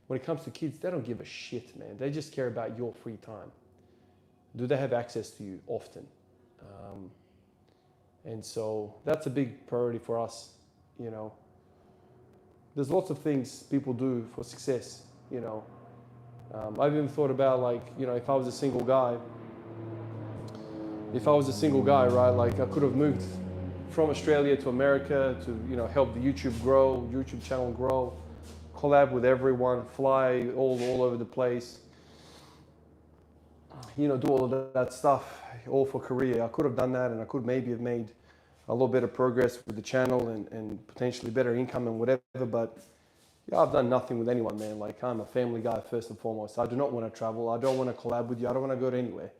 when it comes to kids, they don't give a shit, man. They just care about your free time. Do they have access to you often? And so that's a big priority for us, you know. There's lots of things people do for success, you know. I've even thought about like, you know, if I was a single guy, right, like I could have moved from Australia to America to, you know, help the YouTube channel grow, collab with everyone, fly all over the place, you know, do all of that stuff, all for career. I could have done that, and I could maybe have made a lot better progress with the channel and potentially better income and whatever, but yeah, I've done nothing with anyone, man. Like I'm a family guy first and foremost. I do not want to travel. I don't want to collab with you. I don't want to go to anywhere.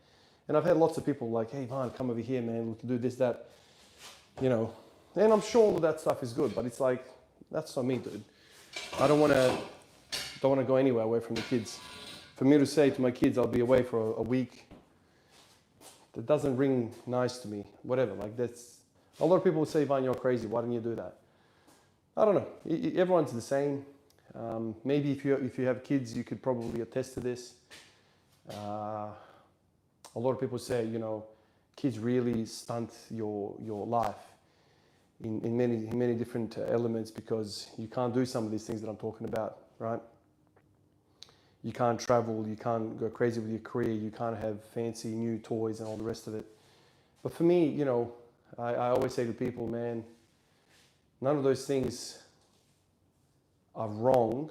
And I've had lots of people like, hey, Van, come over here, man. We can do this, that, you know. And I'm sure all of that stuff is good, but it's like, that's not me, dude. I don't want to go anywhere away from the kids. For me to say to my kids, I'll be away for a week, that doesn't ring nice to me. Whatever, like that's, a lot of people will say, Van, you're crazy. Why didn't you do that? I don't know. Everyone's the same. Maybe if you have kids, you could probably attest to this. A lot of people say, you know, kids really stunt your life in many different elements because you can't do some of these things that I'm talking about, right? You can't travel, you can't go crazy with your career, you can't have fancy new toys and all the rest of it. But for me, you know, I always say to people, man, none of those things are wrong,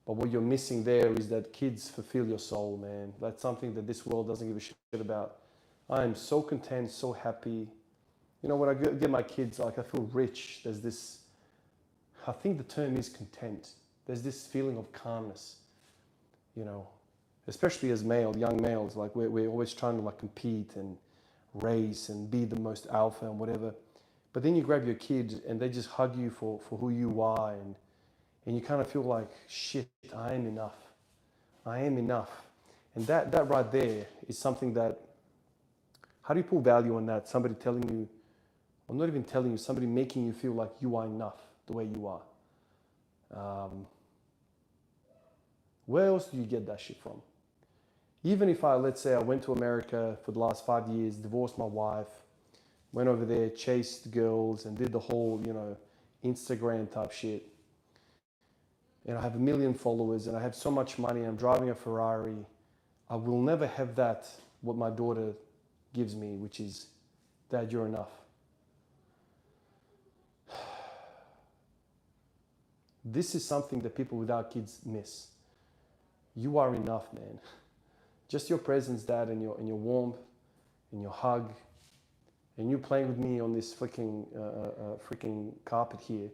but what you're missing there is that kids fulfill your soul, man. That's something that this world doesn't give a shit about. I am so content, so happy. You know, when I get my kids, like I feel rich. There's this, I think the term is content. There's this feeling of calmness, you know, especially as young males, like we're always trying to like compete and race and be the most alpha and whatever. But then you grab your kid and they just hug you for who you are, and you kind of feel like, shit, I am enough. I am enough. And that right there is something that, how do you pull value on that? Somebody telling you, or not even telling you, somebody making you feel like you are enough the way you are. Where else do you get that shit from? Even if let's say I went to America for the last 5 years, divorced my wife, went over there, chased girls and did the whole, you know, Instagram type shit. And I have 1 million followers and I have so much money, I'm driving a Ferrari. I will never have that, what my daughter gives me, which is, Dad, you're enough. This is something that people without kids miss. You are enough, man. Just your presence, Dad, and your warmth, and your hug, and you playing with me on this freaking carpet here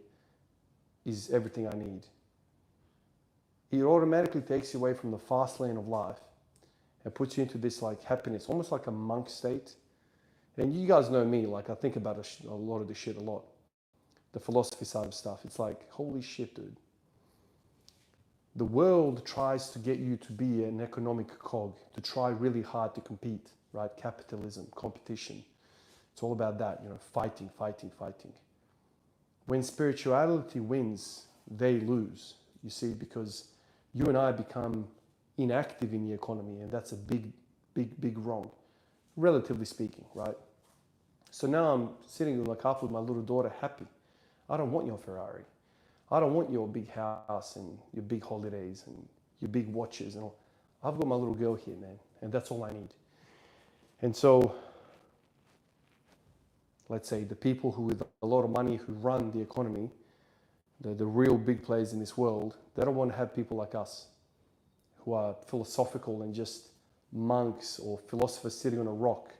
is everything I need. It automatically takes you away from the fast lane of life and puts you into this like happiness, almost like a monk state. And you guys know me, like I think about a lot of this shit a lot. The philosophy side of stuff. It's like, holy shit, dude. The world tries to get you to be an economic cog, to try really hard to compete, right? Capitalism, competition. It's all about that, you know, fighting. When spirituality wins, they lose, you see, because you and I become inactive in the economy, and that's a big wrong, relatively speaking, right? So now I'm sitting in the car with my little daughter happy. I don't want your Ferrari. I don't want your big house and your big holidays and your big watches and all. I've got my little girl here, man, and that's all I need. And so let's say, the people who with a lot of money who run the economy, the real big players in this world, they don't want to have people like us who are philosophical and just monks or philosophers sitting on a rock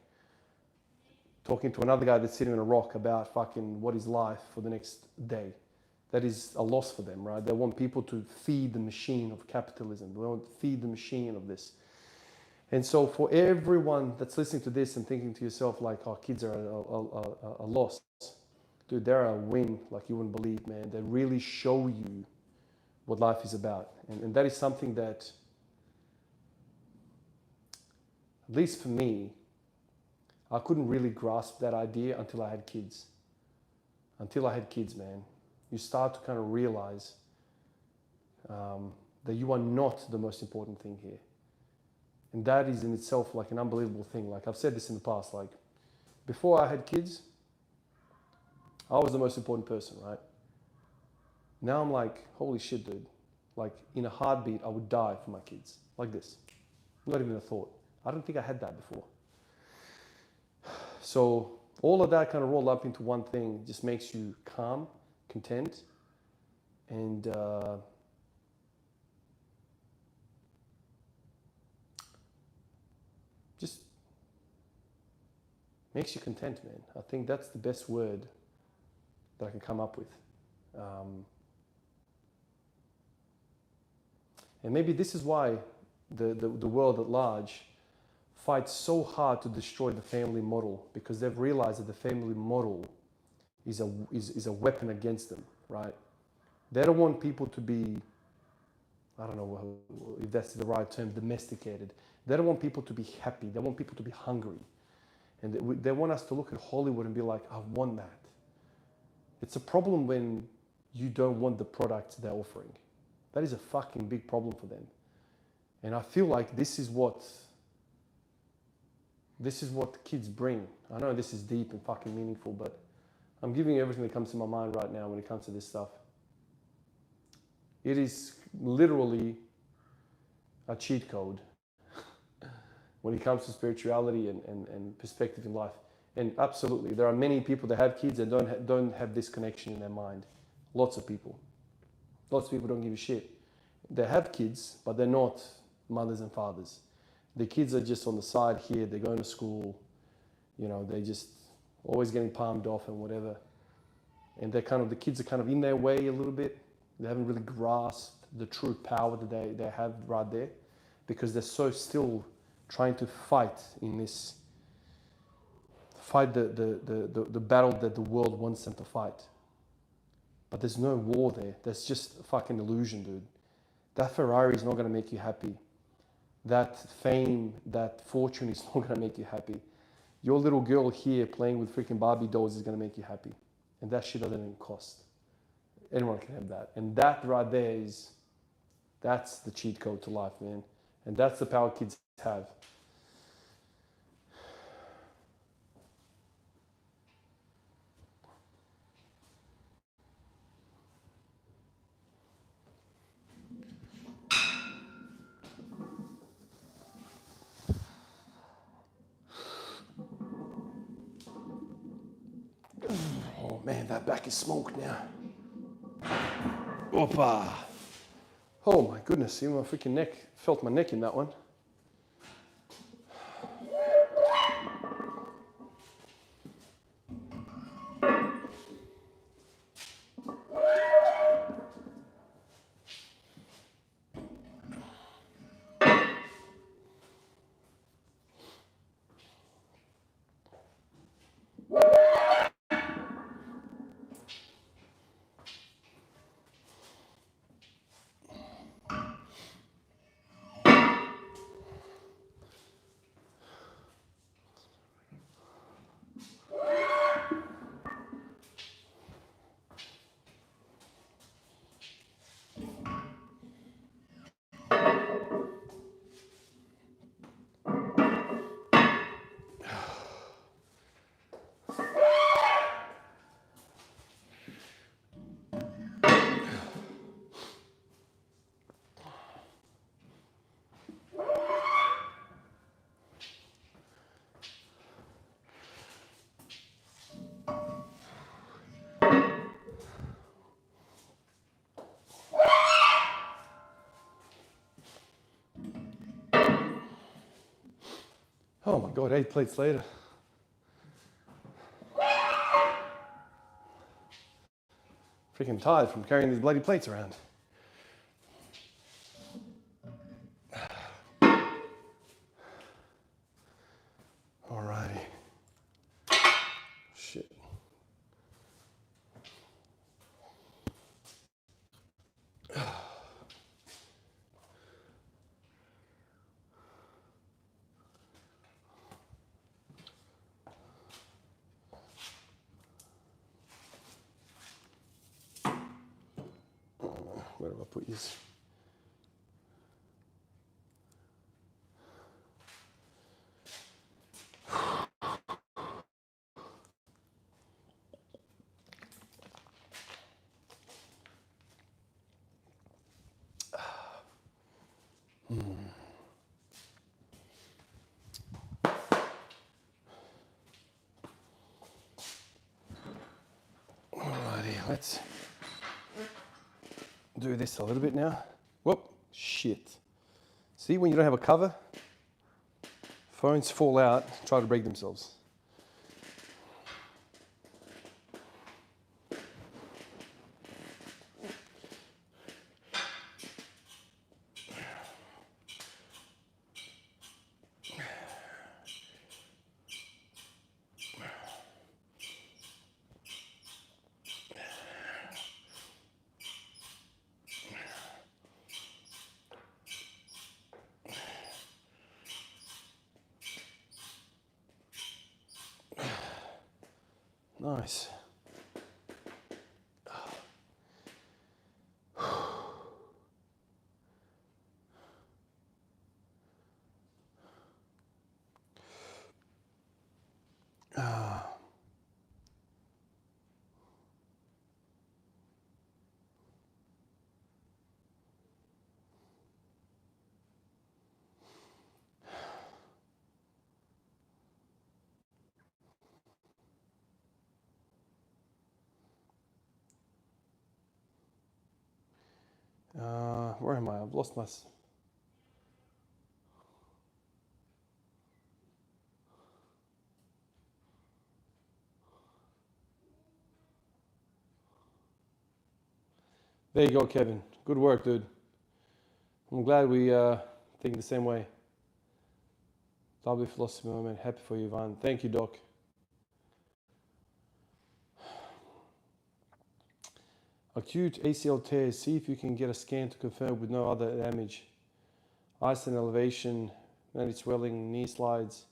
talking to another guy that's sitting on a rock about fucking what is life for the next day. That is a loss for them, right? They want people to feed the machine of capitalism. They want to feed the machine of this. And so for everyone that's listening to this and thinking to yourself like, oh, kids are a loss, dude, they're a win like you wouldn't believe, man. They really show you what life is about. And that is something that, at least for me, I couldn't really grasp that idea until I had kids. Until I had kids, man. You start to kind of realize that you are not the most important thing here. And that is in itself like an unbelievable thing. Like I've said this in the past, like before I had kids, I was the most important person, right? Now I'm like, holy shit, dude. Like in a heartbeat, I would die for my kids. Like this. Not even a thought. I don't think I had that before. So all of that kind of rolled up into one thing just makes you calm, content, and just makes you content, man. I think that's the best word that I can come up with. And maybe this is why the world at large fights so hard to destroy the family model, because they've realized that the family model is a weapon against them, right? They don't want people to be, I don't know if that's the right term, domesticated. They don't want people to be happy. They want people to be hungry. And they want us to look at Hollywood and be like, I want that. It's a problem when you don't want the products they're offering. That is a fucking big problem for them. And I feel like this is what kids bring. I know this is deep and fucking meaningful, but I'm giving you everything that comes to my mind right now when it comes to this stuff. It is literally a cheat code when it comes to spirituality and perspective in life. And absolutely, there are many people that have kids and don't have this connection in their mind. Lots of people. Lots of people don't give a shit. They have kids, but they're not mothers and fathers. The kids are just on the side here. They're going to school. You know, they just always getting palmed off and whatever. And the kids are kind of in their way a little bit. They haven't really grasped the true power that they have right there, because they're so still trying to fight the battle that the world wants them to fight. But there's no war there. That's just a fucking illusion, dude. That Ferrari is not going to make you happy. That fame, that fortune is not going to make you happy. Your little girl here playing with freaking Barbie dolls is going to make you happy. And that shit doesn't even cost. Anyone can have that. And that right there that's the cheat code to life, man. And that's the power kids have. Oh man, that back is smoked now. Opa. Oh my goodness, see my freaking neck. Felt my neck in that one. Oh my God, 8 plates later. Freaking tired from carrying these bloody plates around. Alrighty. Shit. Where do I put this? Alrighty, let's do this a little bit now. Whoop, shit. See, when you don't have a cover, phones fall out, try to break themselves. Nice. Where am I? I've lost my... There you go, Kevin. Good work, dude. I'm glad we think the same way. Lovely philosophy moment. Happy for you, Ivan. Thank you, Doc. Acute ACL tears. See if you can get a scan to confirm with no other damage. Ice and elevation, maybe swelling, knee slides.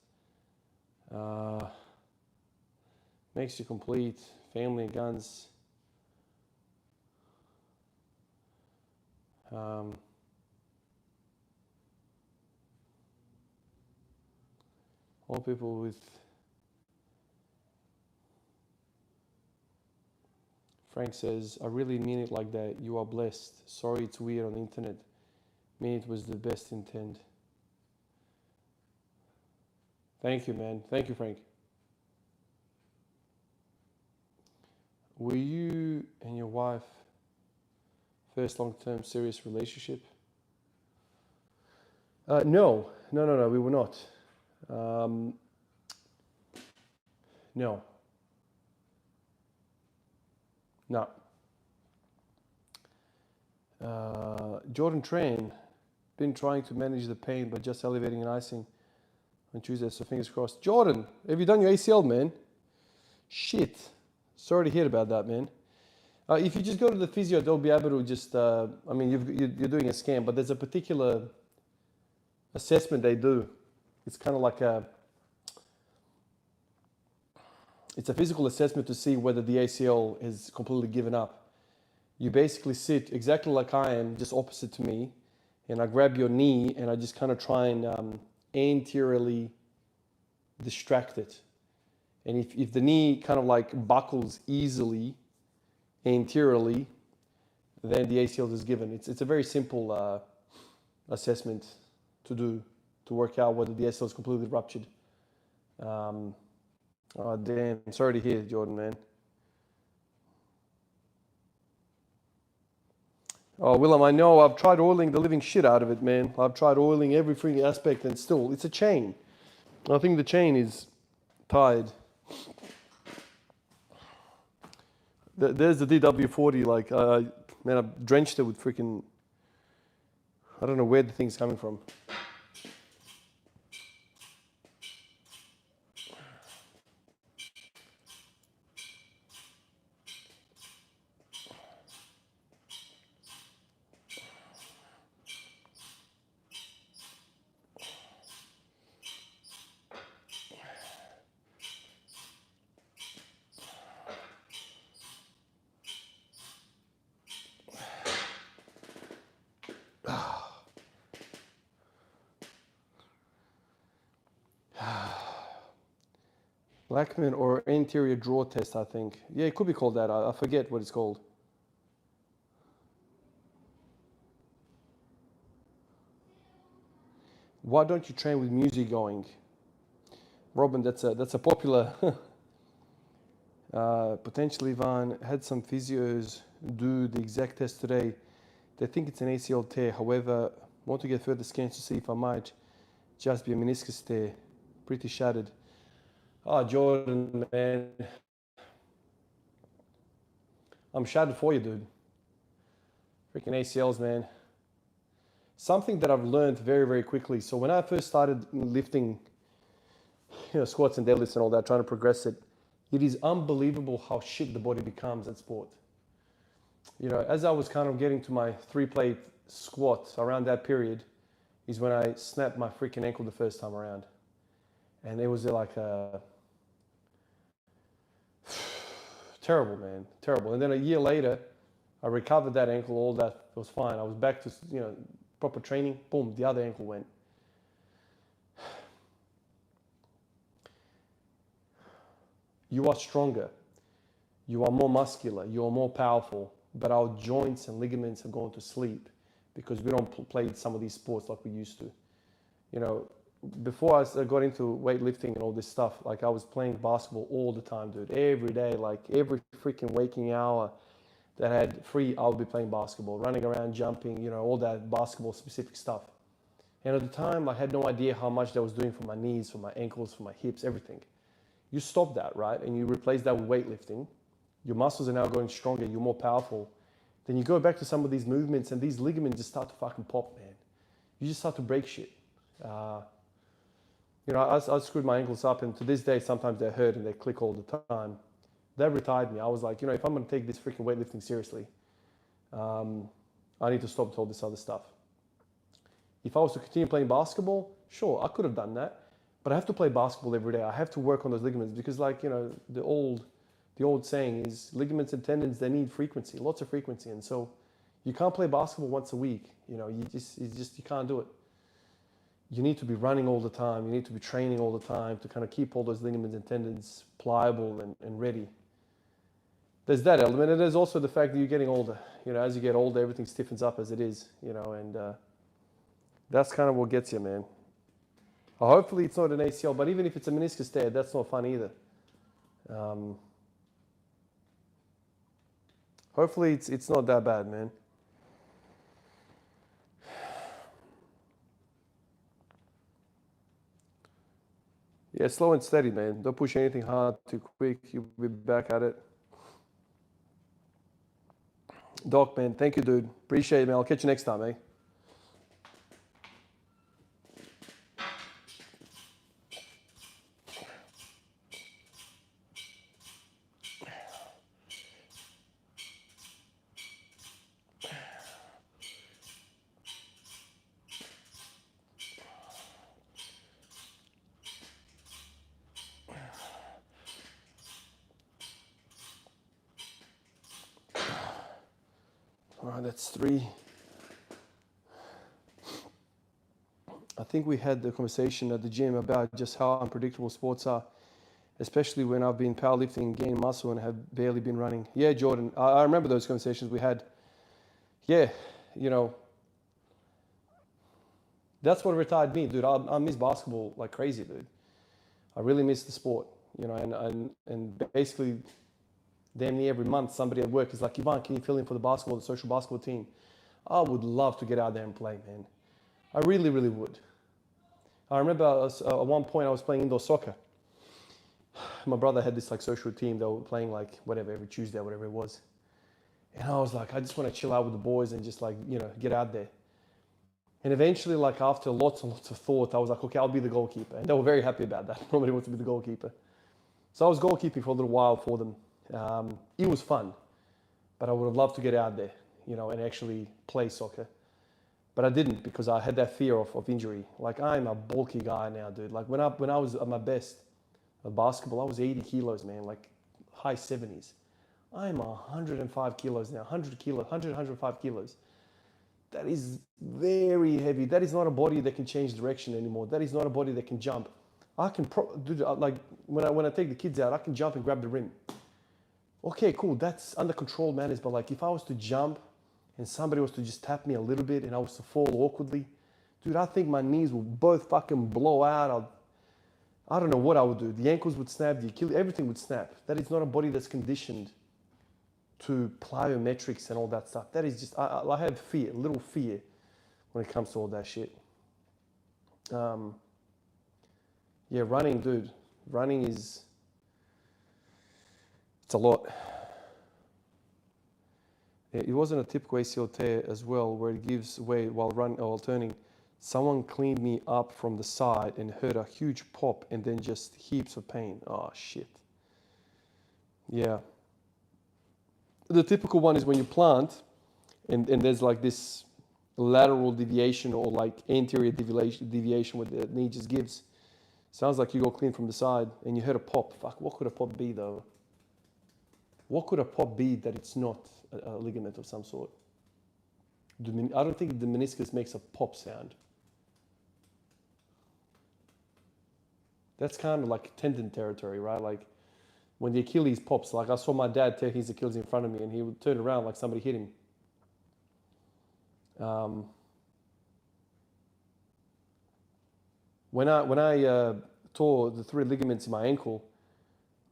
Makes you complete. Family and guns. All people with... Frank says, I really mean it like that. You are blessed. Sorry it's weird on the internet. Mean it was the best intent. Thank you, man. Thank you, Frank. Were you and your wife first long-term serious relationship? No, we were not. No. Jordan Train, been trying to manage the pain by just elevating and icing on Tuesday, so fingers crossed. Jordan, have you done your ACL, man? Shit. Sorry to hear about that, man. If you just go to the physio, they'll be able to just, I mean, you're doing a scan, but there's a particular assessment they do. It's kind of like it's a physical assessment to see whether the ACL has completely given up. You basically sit exactly like I am, just opposite to me, and I grab your knee and I just kind of try and anteriorly distract it. And if the knee kind of like buckles easily anteriorly, then the ACL is given. It's a very simple assessment to do to work out whether the ACL is completely ruptured. Oh, damn. Sorry to hear, Jordan, man. Oh, Willem, I know I've tried oiling the living shit out of it, man. I've tried oiling every freaking aspect and still, it's a chain. I think the chain is tied. There's the DW40, like, man, I've drenched it with freaking, I don't know where the thing's coming from. Blackman or anterior draw test, I think. Yeah, it could be called that. I forget what it's called. Why don't you train with music going? Robin, that's a popular. Potentially, Ivan had some physios do the exact test today. They think it's an ACL tear. However, want to get further scans to see if I might just be a meniscus tear. Pretty shattered. Oh, Jordan, man. I'm shattered for you, dude. Freaking ACLs, man. Something that I've learned very, very quickly. So when I first started lifting, squats and deadlifts and all that, trying to progress it, it is unbelievable how shit the body becomes at sport. As I was kind of getting to my 3-plate squat around that period is when I snapped my freaking ankle the first time around. And it was like terrible, man, terrible. And then a year later, I recovered that ankle, all that was fine. I was back to, proper training, boom, the other ankle went. You are stronger, you are more muscular, you are more powerful, but our joints and ligaments have gone to sleep because we don't play some of these sports like we used to. Before I got into weightlifting and all this stuff, like I was playing basketball all the time, dude, every day, like every freaking waking hour that I had free, I would be playing basketball, running around, jumping, all that basketball specific stuff. And at the time, I had no idea how much that was doing for my knees, for my ankles, for my hips, everything. You stop that, right? And you replace that with weightlifting. Your muscles are now going stronger, you're more powerful. Then you go back to some of these movements and these ligaments just start to fucking pop, man. You just start to break shit. I screwed my ankles up, and to this day, sometimes they hurt and they click all the time. That retired me. I was like, if I'm going to take this freaking weightlifting seriously, I need to stop with all this other stuff. If I was to continue playing basketball, sure, I could have done that. But I have to play basketball every day. I have to work on those ligaments because, the old saying is ligaments and tendons, they need frequency, lots of frequency. And so you can't play basketball once a week. You can't do it. You need to be running all the time. You need to be training all the time to kind of keep all those ligaments and tendons pliable and ready. There's that element. And there's also the fact that you're getting older. As you get older, everything stiffens up as it is, and that's kind of what gets you, man. Hopefully it's not an ACL, but even if it's a meniscus tear, that's not fun either. Hopefully it's not that bad, man. Yeah, slow and steady, man. Don't push anything hard too quick. You'll be back at it. Doc, man, thank you, dude. Appreciate it, man. I'll catch you next time, eh? All right, that's 3. I think we had the conversation at the gym about just how unpredictable sports are, especially when I've been powerlifting, gaining muscle, and have barely been running. Yeah, Jordan, I remember those conversations we had. Yeah, that's what retired me, dude. I miss basketball like crazy, dude. I really miss the sport, and basically damn near every month somebody at work is like, Ivan, can you fill in for the social basketball team? I would love to get out there and play, man. I really, really would. I remember at one point I was playing indoor soccer. My brother had this like social team. They were playing like whatever every Tuesday or whatever it was. And I was like, I just want to chill out with the boys and just like, get out there. And eventually, like after lots and lots of thought, I was like, okay, I'll be the goalkeeper. And they were very happy about that. Nobody wants to be the goalkeeper. So I was goalkeeping for a little while for them. It was fun, but I would have loved to get out there, and actually play soccer. But I didn't because I had that fear of injury. Like I'm a bulky guy now, dude. Like when I was at my best at basketball, I was 80 kilos, man, like high 70s. I'm 105 kilos now, 100 kilos, 105 kilos. That is very heavy. That is not a body that can change direction anymore. That is not a body that can jump. I can like when I take the kids out, I can jump and grab the rim. Okay, cool. That's under control manners. But like if I was to jump and somebody was to just tap me a little bit and I was to fall awkwardly, dude, I think my knees will both fucking blow out. I don't know what I would do. The ankles would snap, the Achilles, everything would snap. That is not a body that's conditioned to plyometrics and all that stuff. That is just, I have fear, a little fear when it comes to all that shit. Yeah, running, dude. Running it's a lot. It wasn't a typical ACL tear as well, where it gives way while turning. Someone cleaned me up from the side and heard a huge pop and then just heaps of pain. Oh, shit. Yeah. The typical one is when you plant and there's like this lateral deviation or like anterior deviation where the knee just gives. Sounds like you go clean from the side and you heard a pop. Fuck, what could a pop be though? What could a pop be that it's not a ligament of some sort? I don't think the meniscus makes a pop sound. That's kind of like tendon territory, right? Like when the Achilles pops, like I saw my dad tear his Achilles in front of me and he would turn around like somebody hit him. When I tore the 3 ligaments in my ankle,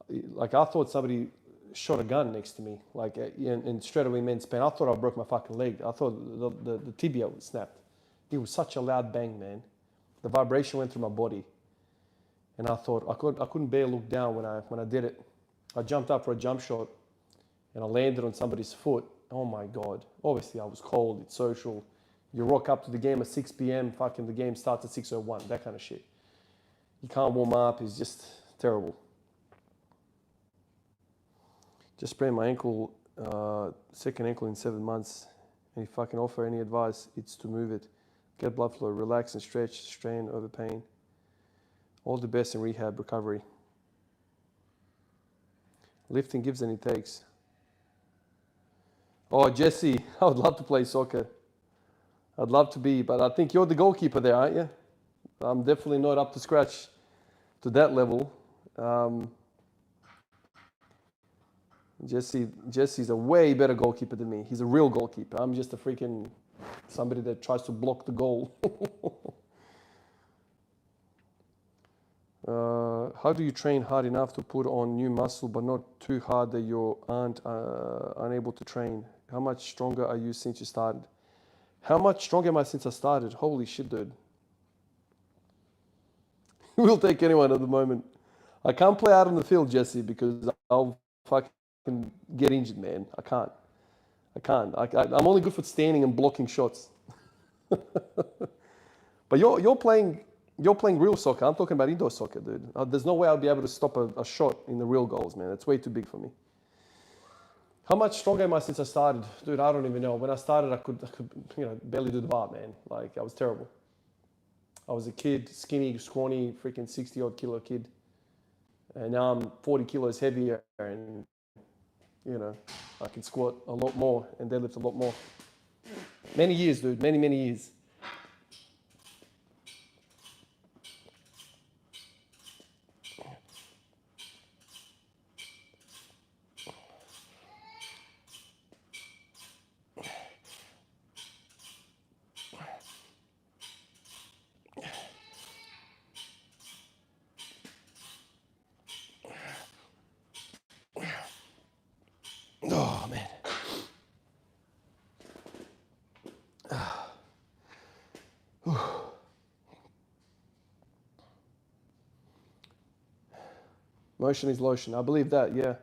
like I thought somebody shot a gun next to me, like and straight away immense pain. I thought I broke my fucking leg. I thought the tibia was snapped. It was such a loud bang, man. The vibration went through my body, and I thought I couldn't bear look down when I did it. I jumped up for a jump shot, and I landed on somebody's foot. Oh my God. Obviously, I was cold. It's social. You rock up to the game at 6 p.m. Fucking the game starts at 6:01. That kind of shit. You can't warm up. It's just terrible. Just sprained my ankle, second ankle in 7 months. And if I can offer any advice, it's to move it. Get blood flow, relax and stretch, strain over pain. All the best in rehab, recovery. Lifting gives and it takes. Oh, Jesse, I would love to play soccer. I'd love to be, but I think you're the goalkeeper there, aren't you? I'm definitely not up to scratch to that level. Jesse's a way better goalkeeper than me. He's a real goalkeeper. I'm just a freaking somebody that tries to block the goal. How do you train hard enough to put on new muscle but not too hard that you aren't unable to train? How much stronger are you since you started? How much stronger am I since I started? Holy shit, dude. We'll take anyone at the moment. I can't play out on the field, Jesse, because I'll fucking get injured, man. I can't. I'm only good for standing and blocking shots. But you're playing real soccer. I'm talking about indoor soccer, dude. There's no way I'll be able to stop a shot in the real goals, man. It's way too big for me. How much stronger am I since I started? Dude, I don't even know. When I started, I could barely do the bar, man. Like, I was terrible. I was a kid, skinny, scrawny, freaking 60-odd kilo kid. And now I'm 40 kilos heavier and, I can squat a lot more and deadlift a lot more. Many years, dude. Many, many years. Oh, man. Motion is lotion. I believe that, yeah.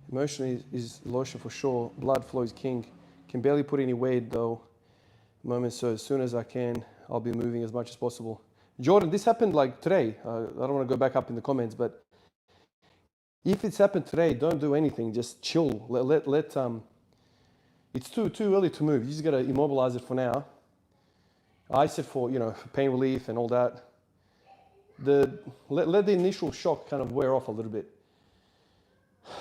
Motion is lotion for sure. Blood flow is king. Can barely put any weight though. Moment, so as soon as I can, I'll be moving as much as possible. Jordan, this happened like today. I don't want to go back up in the comments, but if it's happened today, don't do anything. Just chill. It's too early to move. You just gotta immobilize it for now. Ice it for pain relief and all that. Let the initial shock kind of wear off a little bit.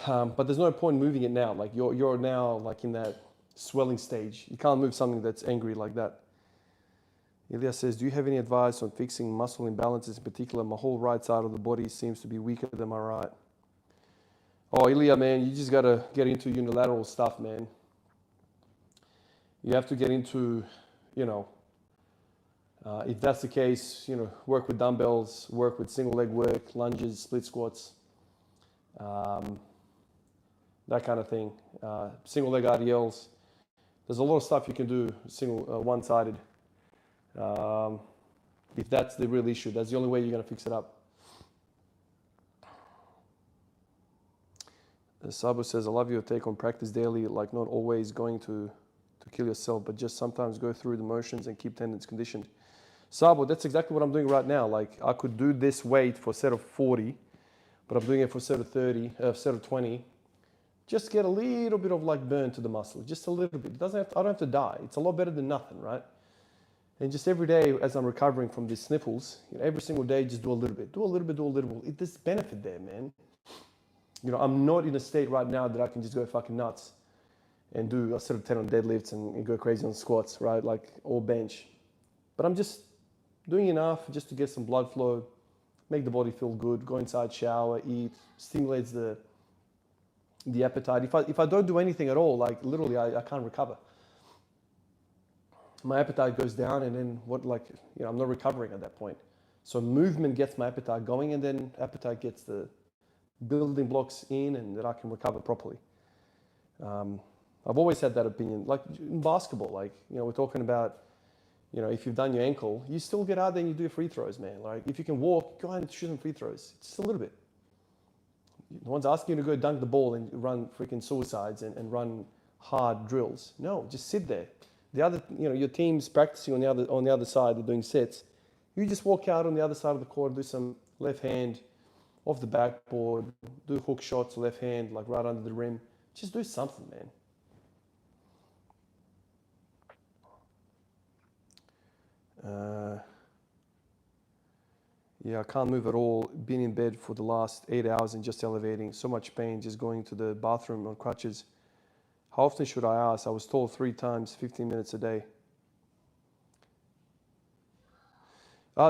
But there's no point moving it now. Like you're now like in that swelling stage. You can't move something that's angry like that. Ilya says, do you have any advice on fixing muscle imbalances in particular? My whole right side of the body seems to be weaker than my right. Oh, Ilya, man, you just gotta get into unilateral stuff, man. You have to get into, if that's the case, work with dumbbells, work with single leg work, lunges, split squats, that kind of thing. Single leg RDLs. There's a lot of stuff you can do one-sided. If that's the real issue, that's the only way you're going to fix it up. Sabo says, I love your take on practice daily, like not always going to kill yourself, but just sometimes go through the motions and keep tendons conditioned. Sabo, that's exactly what I'm doing right now. Like I could do this weight for a set of 40, but I'm doing it for a set of 30, set of 20. Just get a little bit of like burn to the muscle, just a little bit. I don't have to die. It's a lot better than nothing, right? And just every day as I'm recovering from these sniffles, every single day, just do a little bit, do a little bit, do a little bit. There's benefit there, man. I'm not in a state right now that I can just go fucking nuts and do a set of 10 on deadlifts and go crazy on squats, right? Like, or bench. But I'm just doing enough just to get some blood flow, make the body feel good, go inside, shower, eat, stimulates the appetite. If I don't do anything at all, like literally I can't recover. My appetite goes down and then I'm not recovering at that point. So movement gets my appetite going and then appetite gets the building blocks in and then I can recover properly. I've always had that opinion. Like in basketball, we're talking about, if you've done your ankle, you still get out there and you do your free throws, man. Like if you can walk, go out and shoot some free throws. Just a little bit. No one's asking you to go dunk the ball and run freaking suicides and run hard drills. No, just sit there. The other, your team's practicing on the other side, they're doing sets. You just walk out on the other side of the court, do some left hand off the backboard, do hook shots, left hand, like right under the rim. Just do something, man. Yeah, I can't move at all. Been in bed for the last 8 hours and just elevating. So much pain just going to the bathroom on crutches. How often should I ask? I was told 3 times, 15 minutes a day.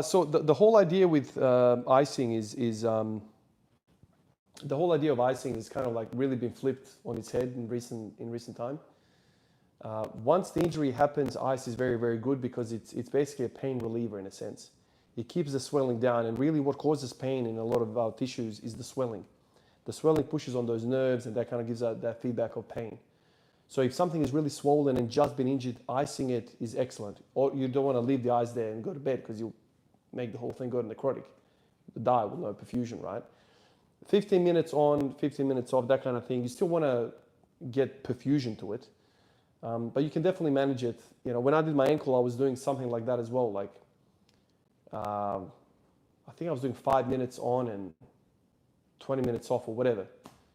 So the whole idea with icing is the whole idea of icing is kind of like really been flipped on its head in recent time. Once the injury happens, ice is very, very good because it's basically a pain reliever in a sense. It keeps the swelling down, and really what causes pain in a lot of our tissues is the swelling. The swelling pushes on those nerves and that kind of gives that feedback of pain. So if something is really swollen and just been injured, icing it is excellent. Or you don't want to leave the ice there and go to bed because you'll make the whole thing go to necrotic. You die with no perfusion, right? 15 minutes on, 15 minutes off, that kind of thing. You still want to get perfusion to it. But you can definitely manage it. When I did my ankle, I was doing something like that as well. Like, I think I was doing 5 minutes on and 20 minutes off or whatever.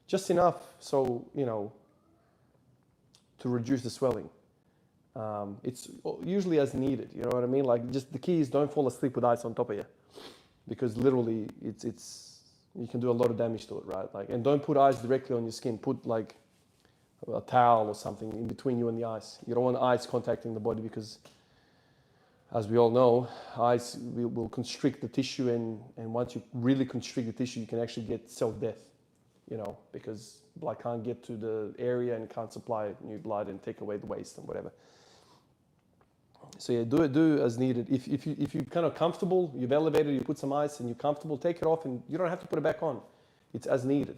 Just enough so, to reduce the swelling. It's usually as needed, you know what I mean? Like just the key is don't fall asleep with ice on top of you because literally it's you can do a lot of damage to it, right? Like, and don't put ice directly on your skin. Put like a towel or something in between you and the ice. You don't want ice contacting the body because, as we all know, ice will constrict the tissue, and once you really constrict the tissue, you can actually get self-death, because blood can't get to the area and can't supply new blood and take away the waste and whatever. So yeah, do as needed. If you're kind of comfortable, you've elevated, you put some ice and you're comfortable, take it off and you don't have to put it back on. It's as needed,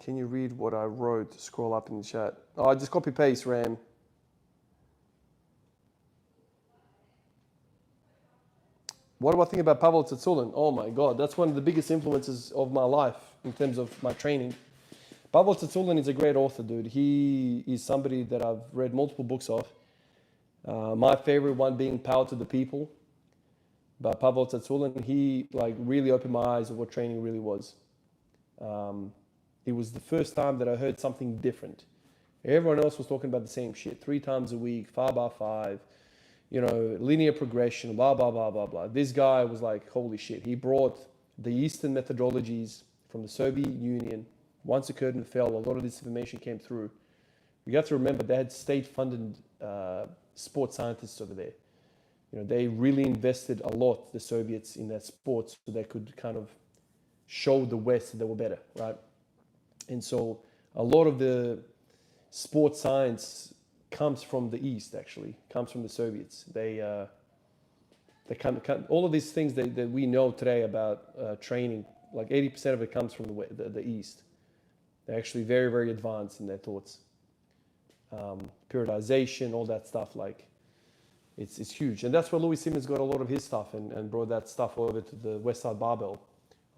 Can you read what I wrote? Scroll up in the chat. Oh, I just copy paste, Ram. What do I think about Pavel Tsatsouline? Oh my God, that's one of the biggest influences of my life in terms of my training. Pavel Tsatsouline is a great author, dude. He is somebody that I've read multiple books of. My favorite one being Power to the People by Pavel Tsatsouline. He like really opened my eyes of what training really was. It was the first time that I heard something different. Everyone else was talking about the same shit. 3 times a week, 5x5, linear progression, blah, blah, blah, blah, blah. This guy was like, holy shit. He brought the Eastern methodologies from the Soviet Union. Once the curtain fell, a lot of this information came through. You have to remember they had state-funded sports scientists over there. They really invested a lot, the Soviets, in that sport so they could kind of show the West that they were better, right? And so a lot of the sports science comes from the East, actually, comes from the Soviets. They all of these things that we know today about training, like 80% of it comes from the East. They're actually very, very advanced in their thoughts. Periodization, all that stuff, like it's huge. And that's where Louis Simmons got a lot of his stuff and brought that stuff over to the West Side Barbell.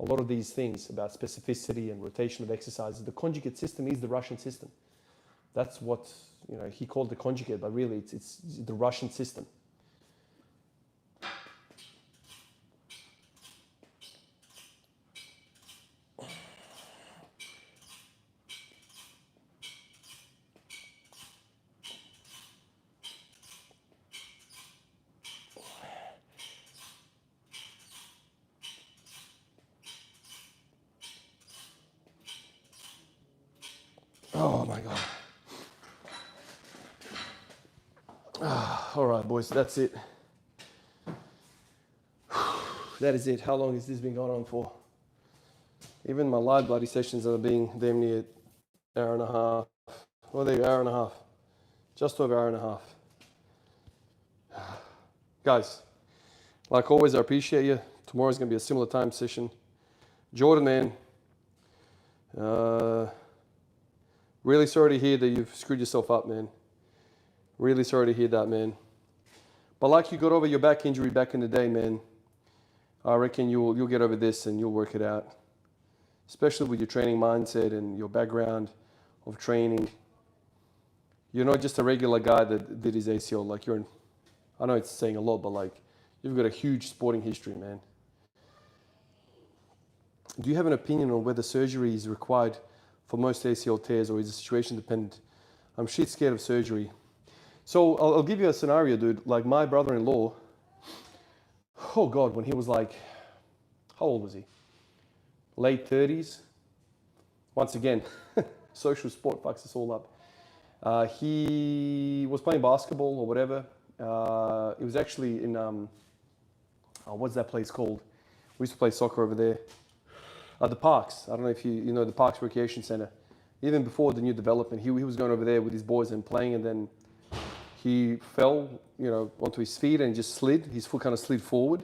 A lot of these things about specificity and rotation of exercises. The conjugate system is the Russian system. That's what he called the conjugate, but really it's the Russian system. Oh my God. All right, boys, that's it. That is it. How long has this been going on for? Even my live bloody sessions are being damn near an hour and a half. Well, they're hour and a half. Just over an hour and a half. Guys, like always, I appreciate you. Tomorrow's going to be a similar time session. Jordan, man, really sorry to hear that you've screwed yourself up, man. Really sorry to hear that, man. But like you got over your back injury back in the day, man, I reckon you'll get over this and you'll work it out. Especially with your training mindset and your background of training. You're not just a regular guy that did his ACL. Like I know it's saying a lot, but like you've got a huge sporting history, man. Do you have an opinion on whether surgery is required for most ACL tears or is the situation dependent? I'm shit scared of surgery. So I'll give you a scenario, dude. Like my brother-in-law, oh God, when he was like, how old was he? Late 30s. Once again, social sport fucks us all up. He was playing basketball or whatever. It was actually in, what's that place called? We used to play soccer over there. The Parks. I don't know if you know the Parks Recreation Center. Even before the new development, he was going over there with his boys and playing, and then he fell, onto his feet and just slid. His foot kind of slid forward.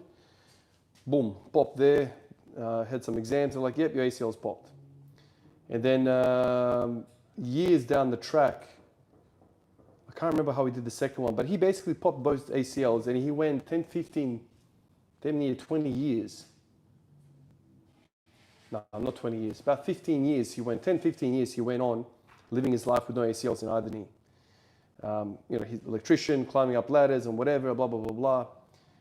Boom, popped there. Had some exams and like, yep, your ACL's popped. And then years down the track, I can't remember how he did the second one, but he basically popped both ACLs and he went 10, 15, damn near 20 years. No, not 20 years, about 15 years. He went 10, 15 years. He went on living his life with no ACLs in either knee. He's an electrician, climbing up ladders and whatever, blah, blah, blah, blah.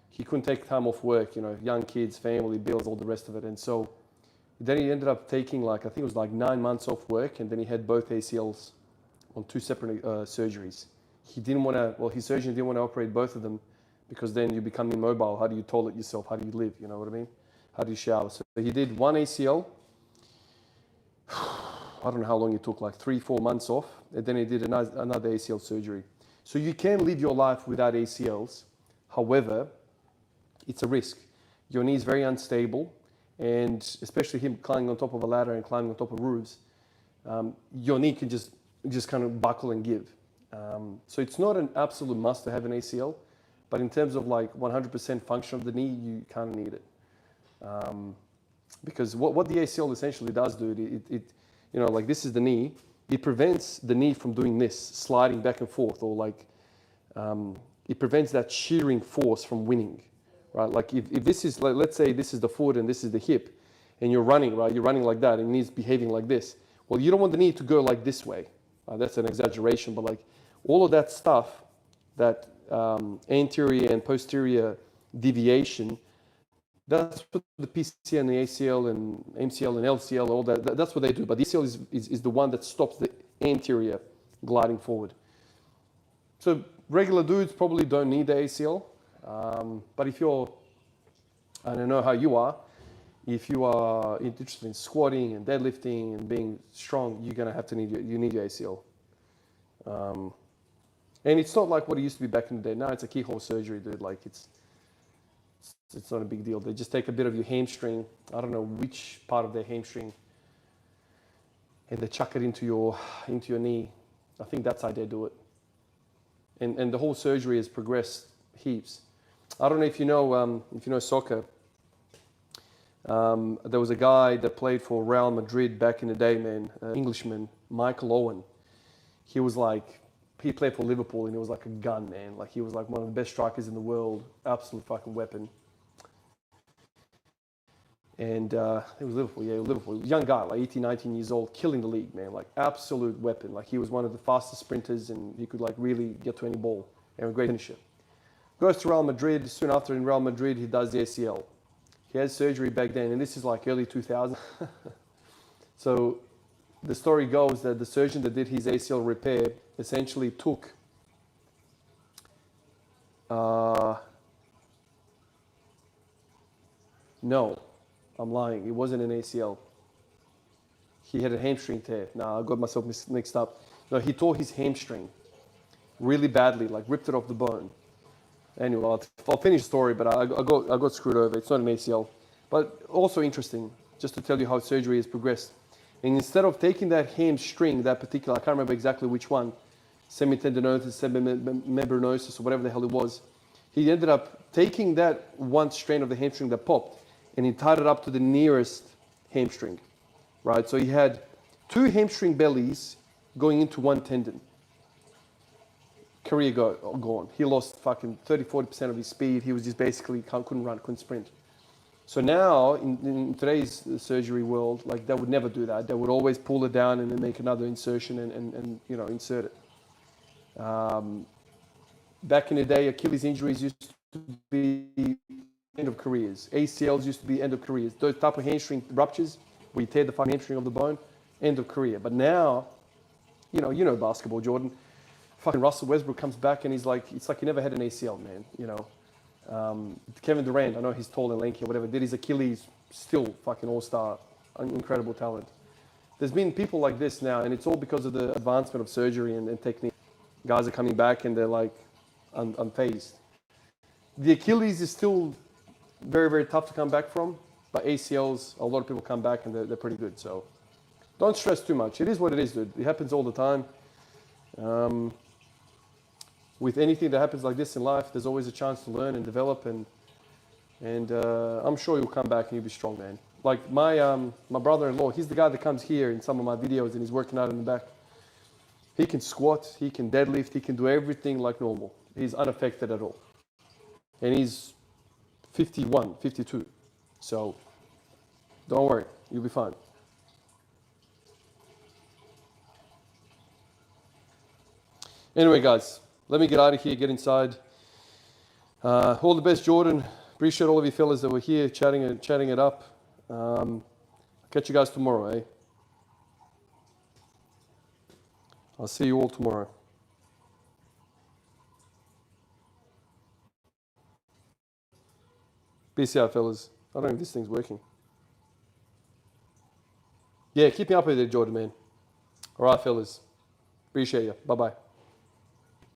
He couldn't take time off work, young kids, family, bills, all the rest of it. And so then he ended up taking I think it was 9 months off work, and then he had both ACLs on 2 separate surgeries. His surgeon didn't want to operate both of them because then you become immobile. How do you toilet yourself? How do you live? You know what I mean? How do you shower? So he did one ACL. I don't know how long it took, 3-4 months off. And then he did another ACL surgery. So you can live your life without ACLs. However, it's a risk. Your knee is very unstable. And especially him climbing on top of a ladder and climbing on top of roofs, your knee can just kind of buckle and give. So it's not an absolute must to have an ACL. But in terms of 100% function of the knee, you kind of need it. Because what the ACL essentially does, dude, it this is the knee. It prevents the knee from doing this, sliding back and forth, or it prevents that shearing force from winning. right? Like if this is, like, let's say this is the foot and this is the hip, and you're running, right? You're running like that, and knee's behaving like this. Well, you don't want the knee to go like this way. That's an exaggeration, but like all of that stuff, that anterior and posterior deviation, that's what the PCL and the ACL and MCL and LCL, all that's what they do. But the ACL is the one that stops the anterior gliding forward. So regular dudes probably don't need the ACL. But if you're, I don't know how you are, if you are interested in squatting and deadlifting and being strong, you're gonna have to need your ACL. And it's not like what it used to be back in the day. Now it's a keyhole surgery, dude. Like it's not a big deal. They just take a bit of your hamstring. I don't know which part of their hamstring, and they chuck it into your knee. I think that's how they do it. And the whole surgery has progressed heaps. I don't know if you know soccer. There was a guy that played for Real Madrid back in the day, man, Englishman, Michael Owen. He played for Liverpool, and he was like a gun, man. Like he was like one of the best strikers in the world, absolute fucking weapon. And it was Liverpool, yeah, Liverpool. Young guy, like 18, 19 years old, killing the league, man. Like absolute weapon. Like he was one of the fastest sprinters, and he could like really get to any ball, and a great finisher. Goes to Real Madrid. Soon after in Real Madrid, he does the ACL. He had surgery back then, and this is like early 2000. So the story goes that the surgeon that did his ACL repair essentially took no, I'm lying. It wasn't an ACL. He had a hamstring tear. Nah, I got myself mixed up. No, he tore his hamstring really badly, like ripped it off the bone. Anyway, I'll finish the story, but I got screwed over. It's not an ACL. But also interesting, just to tell you how surgery has progressed. And instead of taking that hamstring, that particular, I can't remember exactly which one, semitendinosus, semimembranosus, or whatever the hell it was, he ended up taking that one strain of the hamstring that popped, and he tied it up to the nearest hamstring, right? So he had two hamstring bellies going into one tendon. Career gone. He lost fucking 30-40% of his speed. He was just basically couldn't run, couldn't sprint. So now in today's surgery world, like they would never do that. They would always pull it down and then make another insertion and insert it. Back in the day, Achilles injuries used to be end of careers. ACLs used to be end of careers. Those type of hamstring ruptures, where you tear the fucking hamstring of the bone, end of career. But now, you know basketball, Jordan. Fucking Russell Westbrook comes back and it's like he never had an ACL, man. Kevin Durant, I know he's tall and lanky or whatever, did his Achilles, still fucking all-star, incredible talent. There's been people like this now, and it's all because of the advancement of surgery and technique. Guys are coming back and they're like unfazed. The Achilles is still very, very tough to come back from, but ACLs, a lot of people come back and they're pretty good. So don't stress too much. It is what it is, dude. It happens all the time. With anything that happens like this in life, there's always a chance to learn and develop, and I'm sure you'll come back and you'll be strong, man. Like my brother-in-law, he's the guy that comes here in some of my videos and he's working out in the back. He can squat, he can deadlift, he can do everything like normal. He's unaffected at all. And he's 51, 52. So don't worry, you'll be fine. Anyway, guys, let me get out of here, get inside. All the best, Jordan. Appreciate all of you fellas that were here chatting it up. Catch you guys tomorrow, eh? I'll see you all tomorrow. Peace out, fellas. I don't know if this thing's working. Yeah, keep me up with it, Jordan, man. All right, fellas. Appreciate you. Bye-bye.